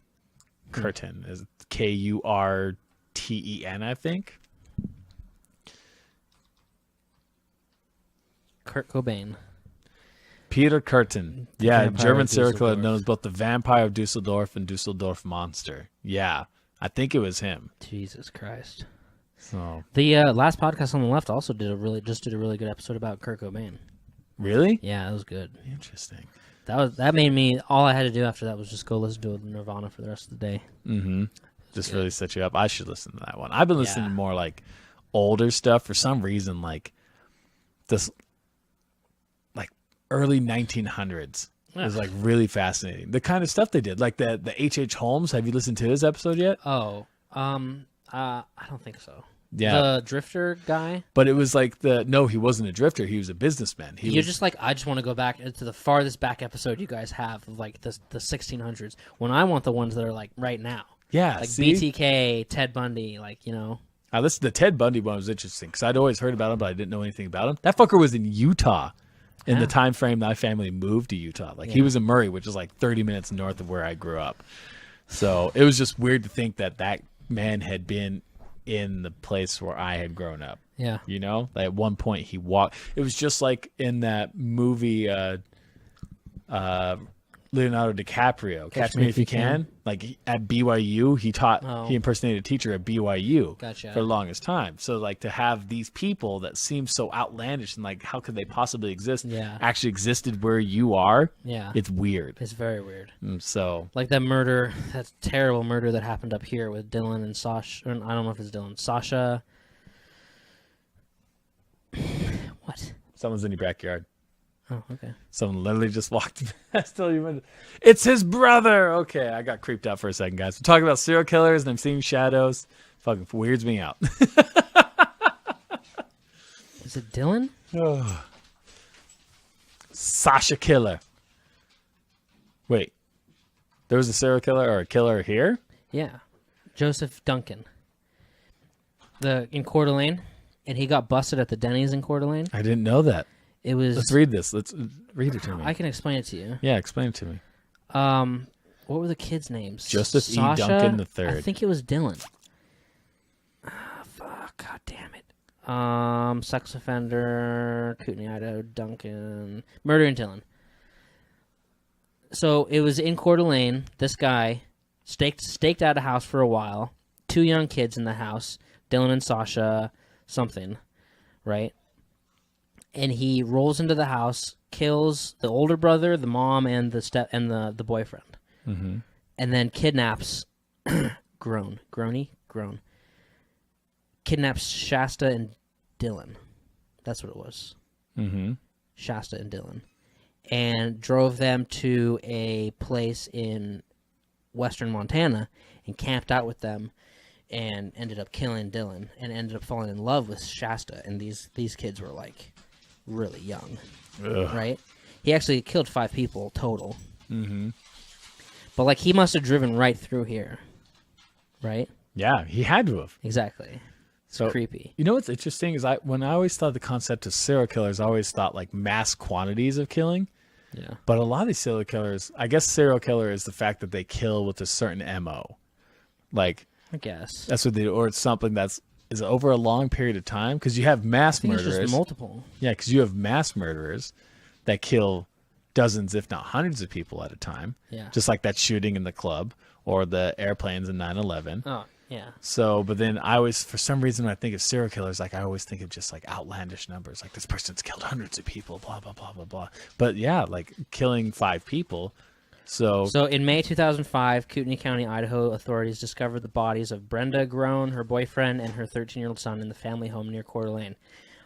Curtin is Kurten, I think. Kurt Cobain. Peter Curtin. Yeah, Vampire German of serial killer Dusseldorf. known as both the Vampire of Dusseldorf and Dusseldorf Monster. Yeah, I think it was him. Jesus Christ. So The last podcast on the left also did a really good episode about Kurt Cobain. really Yeah, it was good. interesting. That made me. All I had to do after that was just go listen to Nirvana for the rest of the day. Mm-hmm. Just really set you up. I should listen to that one. I've been listening Yeah. to more like older stuff for some reason, like this, like early 1900s. is like really fascinating. The kind of stuff they did, like the H.H. Holmes. Have you listened to his episode yet? Oh, I don't think so. Yeah. The drifter guy. But it was like no, he wasn't a drifter. He was a businessman. You're just like, I just want to go back to the farthest back episode you guys have of like the 1600s. When I want the ones that are like right now. Yeah, Like see? BTK, Ted Bundy, like, you know. I listened to the Ted Bundy one. Was interesting because I'd always heard about him, but I didn't know anything about him. That fucker was in Utah in the time frame my family moved to Utah. Like he was in Murray, which is like 30 minutes north of where I grew up. So it was just weird to think that man had been in the place where I had grown up. Yeah. You know, like at one point he walked. It was just like in that movie, Leonardo DiCaprio, Catch Me If You Can. Like at BYU, he impersonated a teacher at BYU Gotcha. for the longest time. So like to have these people that seem so outlandish and like how could they possibly exist? Yeah. Actually existed where you are. Yeah. It's weird. It's very weird. So Like that murder, that terrible murder that happened up here with Dylan and Sasha. I don't know if it's Dylan. Sasha. What? someone's in your backyard. Oh, okay. Someone literally just walked past. It's his brother. Okay, I got creeped out for a second, guys. We're talking about serial killers, and I'm seeing shadows. Fucking weirds me out. Is it Dylan? Sasha Killer. Wait, there was a serial killer or a killer here? Yeah. Joseph Duncan. In Coeur d'Alene, and he got busted at the Denny's in Coeur d'Alene. I didn't know that. It was. Let's read this. Let's read it to me. I can explain it to you. Yeah, explain it to me. What were the kids' names? Joseph E. Sasha? Duncan III. I think it was Dylan. Fuck, god damn it. Sex offender, Kootenai, Idaho, Duncan, murder and Dylan. So it was in Coeur d'Alene. This guy staked out a house for a while. 2 young kids in the house, Dylan and Sasha, something, right? And he rolls into the house, kills the older brother, the mom, and the boyfriend, Mm-hmm. and then kidnaps Groan. Kidnaps Shasta and Dylan. That's what it was. Mm-hmm. Shasta and Dylan, and drove them to a place in western Montana and camped out with them, and ended up killing Dylan and ended up falling in love with Shasta. And these kids were like really young, right? He actually killed 5 people total. Mm-hmm. But like he must have driven right through here, right? Yeah, he had to have. Exactly. So Creepy. You know what's interesting is when I always thought the concept of serial killers, I always thought like mass quantities of killing. Yeah. But a lot of these serial killers, I guess serial killer is the fact that they kill with a certain MO. Like I guess. that's what they do, or it's something is over a long period of time because you have mass I think it's murderers. just multiple. Yeah, because you have mass murderers that kill dozens, if not hundreds of people at a time. Yeah. Just like that shooting in the club or the airplanes in 9/11. Oh, yeah. So, but then I always, for some reason, when I think of serial killers, like I always think of just like outlandish numbers, like this person's killed hundreds of people, blah blah blah blah blah. But yeah, like killing 5 people. So in May 2005, Kootenai County, Idaho authorities discovered the bodies of Brenda Groan, her boyfriend, and her 13-year-old son in the family home near Coeur d'Alene.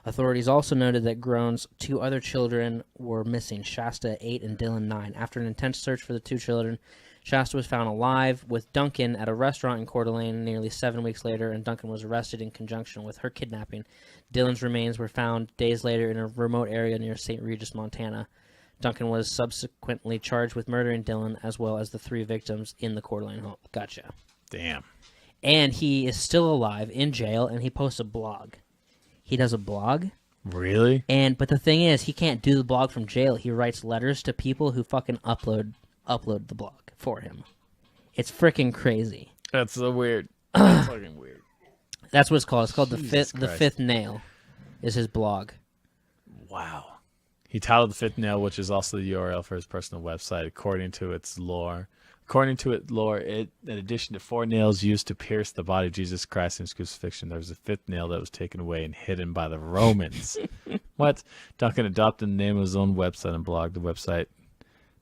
Authorities also noted that Groan's 2 other children were missing, Shasta, 8, and Dylan, 9. After an intense search for the 2 children, Shasta was found alive with Duncan at a restaurant in Coeur d'Alene nearly 7 weeks later, and Duncan was arrested in conjunction with her kidnapping. Dylan's remains were found days later in a remote area near St. Regis, Montana. Duncan was subsequently charged with murdering Dylan as well as the 3 victims in the Coeur d'Alene home. Gotcha. damn. And he is still alive in jail, and he posts a blog. He does a blog. Really? But the thing is, he can't do the blog from jail. He writes letters to people who fucking upload the blog for him. It's freaking crazy. That's so weird. That's fucking weird. That's what it's called. It's called Jesus the Christ. Fifth Nail. Is his blog. Wow. He titled the fifth nail, which is also the URL for his personal website, according to its lore. According to its lore, in addition to 4 nails used to pierce the body of Jesus Christ in his crucifixion, there was a 5th nail that was taken away and hidden by the Romans. What? Duncan adopted the name of his own website and blog. The website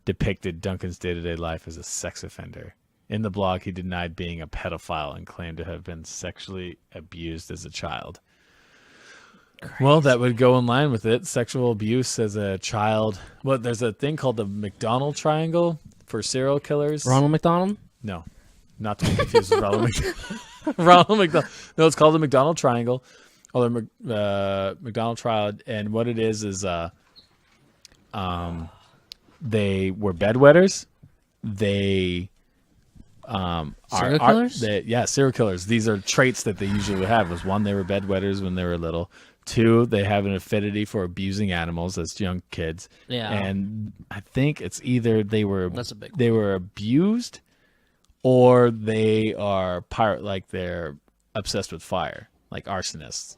depicted Duncan's day-to-day life as a sex offender. In the blog, he denied being a pedophile and claimed to have been sexually abused as a child. Crazy. Well, that would go in line with it. Sexual abuse as a child. Well, there's a thing called the McDonald Triangle for serial killers. Ronald McDonald? No, not to be confused with Ronald McDonald. Ronald McDonald. No, it's called the McDonald Triangle, or the McDonald Triad. And what it is they were bedwetters. They serial killers? Serial killers. These are traits that they usually have. Was one, they were bedwetters when they were little. 2, they have an affinity for abusing animals as young kids. Yeah. And I think it's either they were abused, or they are they're obsessed with fire, like arsonists,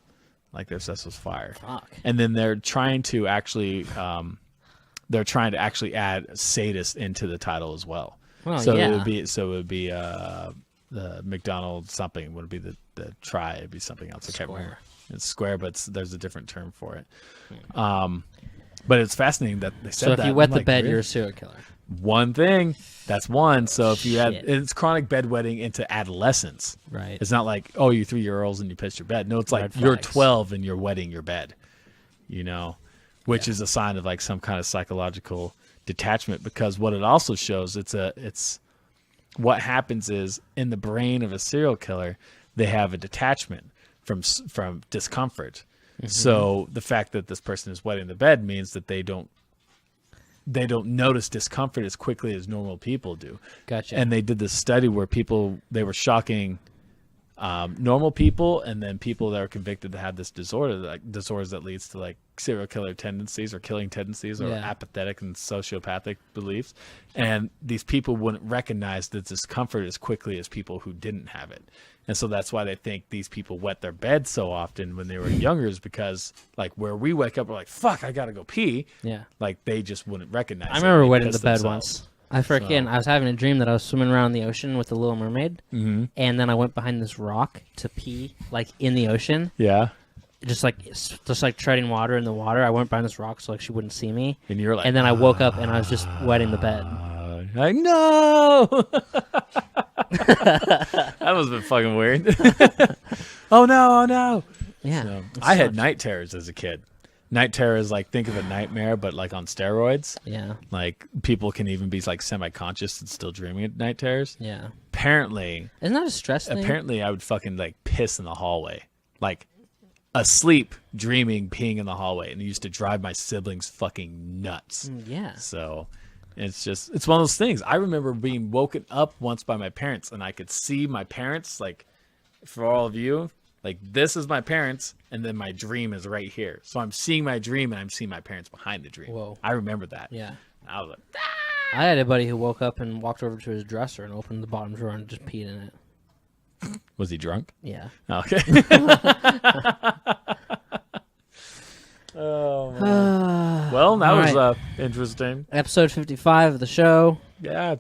like they're obsessed with fire. Fuck. And then they're trying to actually add sadist into the title as well. Well, so yeah. it would be the McDonald something would be the try. It'd be something else. I can't remember. It's square, but there's a different term for it. But it's fascinating that they said that. So if you wet the bed, really? You're a serial killer. One thing. That's one. So if you Shit. it's chronic bedwetting into adolescence. Right. It's not like, oh, you're 3-year-olds and you pissed your bed. No, it's like Red you're flags. 12 and you're wetting your bed. Which is a sign of like some kind of psychological detachment, because what it also shows, it's what happens is in the brain of a serial killer, they have a detachment from discomfort. Mm-hmm. So the fact that this person is wetting the bed means that they don't notice discomfort as quickly as normal people do. Gotcha. And they did this study where they were shocking normal people and then people that are convicted to have this disorder, like disorders that leads to like serial killer tendencies or killing tendencies or apathetic and sociopathic beliefs. And these people wouldn't recognize the discomfort as quickly as people who didn't have it. And so that's why they think these people wet their bed so often when they were younger, is because like where we wake up, we're like, fuck, I got to go pee. Yeah. Like they just wouldn't recognize I remember it. wetting the bed once. I was having a dream that I was swimming around the ocean with the Little Mermaid, and then I went behind this rock to pee, like in the ocean. Yeah. Just like treading water in the water. I went behind this rock so like she wouldn't see me. And you're like, and then I woke up and I was just wetting the bed. Like, no. That must have been fucking weird. Oh no. Yeah. So, I had night terrors as a kid. Night terror is like, think of a nightmare, but like on steroids. Yeah. Like people can even be like semi-conscious and still dreaming of night terrors. Yeah. Apparently. Isn't that a stress thing? Apparently I would fucking like piss in the hallway. Like asleep, dreaming, peeing in the hallway. And it used to drive my siblings fucking nuts. Yeah. So it's one of those things. I remember being woken up once by my parents and I could see my parents, like for all of you, like this is my parents, and then my dream is right here. So I'm seeing my dream, and I'm seeing my parents behind the dream. Whoa. I remember that. Yeah. I was like, I had a buddy who woke up and walked over to his dresser and opened the bottom drawer and just peed in it. was he drunk? Yeah. Okay. Oh, man. Well, that was interesting. Episode 55 of the show. Yeah.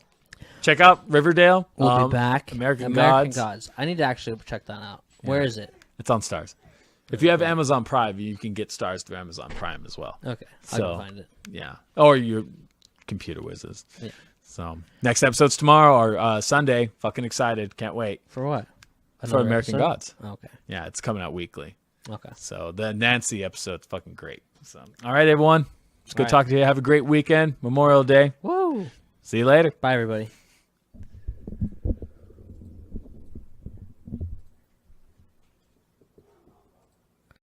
Check out Riverdale. We'll be back. American Gods. Gods. I need to actually check that out. Where is it? It's on Stars. If you have Amazon Prime, you can get Stars through Amazon Prime as well. Okay. I So, can find it. Yeah. Or your computer whizzes. Yeah. So, next episode's tomorrow or Sunday. Fucking excited. Can't wait. For what? For Another American episode? Gods. Okay. Yeah, it's coming out weekly. Okay. So, the Nancy episode's fucking great. So, all right, everyone. It's good All right. talking to you. Have a great weekend. Memorial Day. Woo. See you later. Bye, everybody.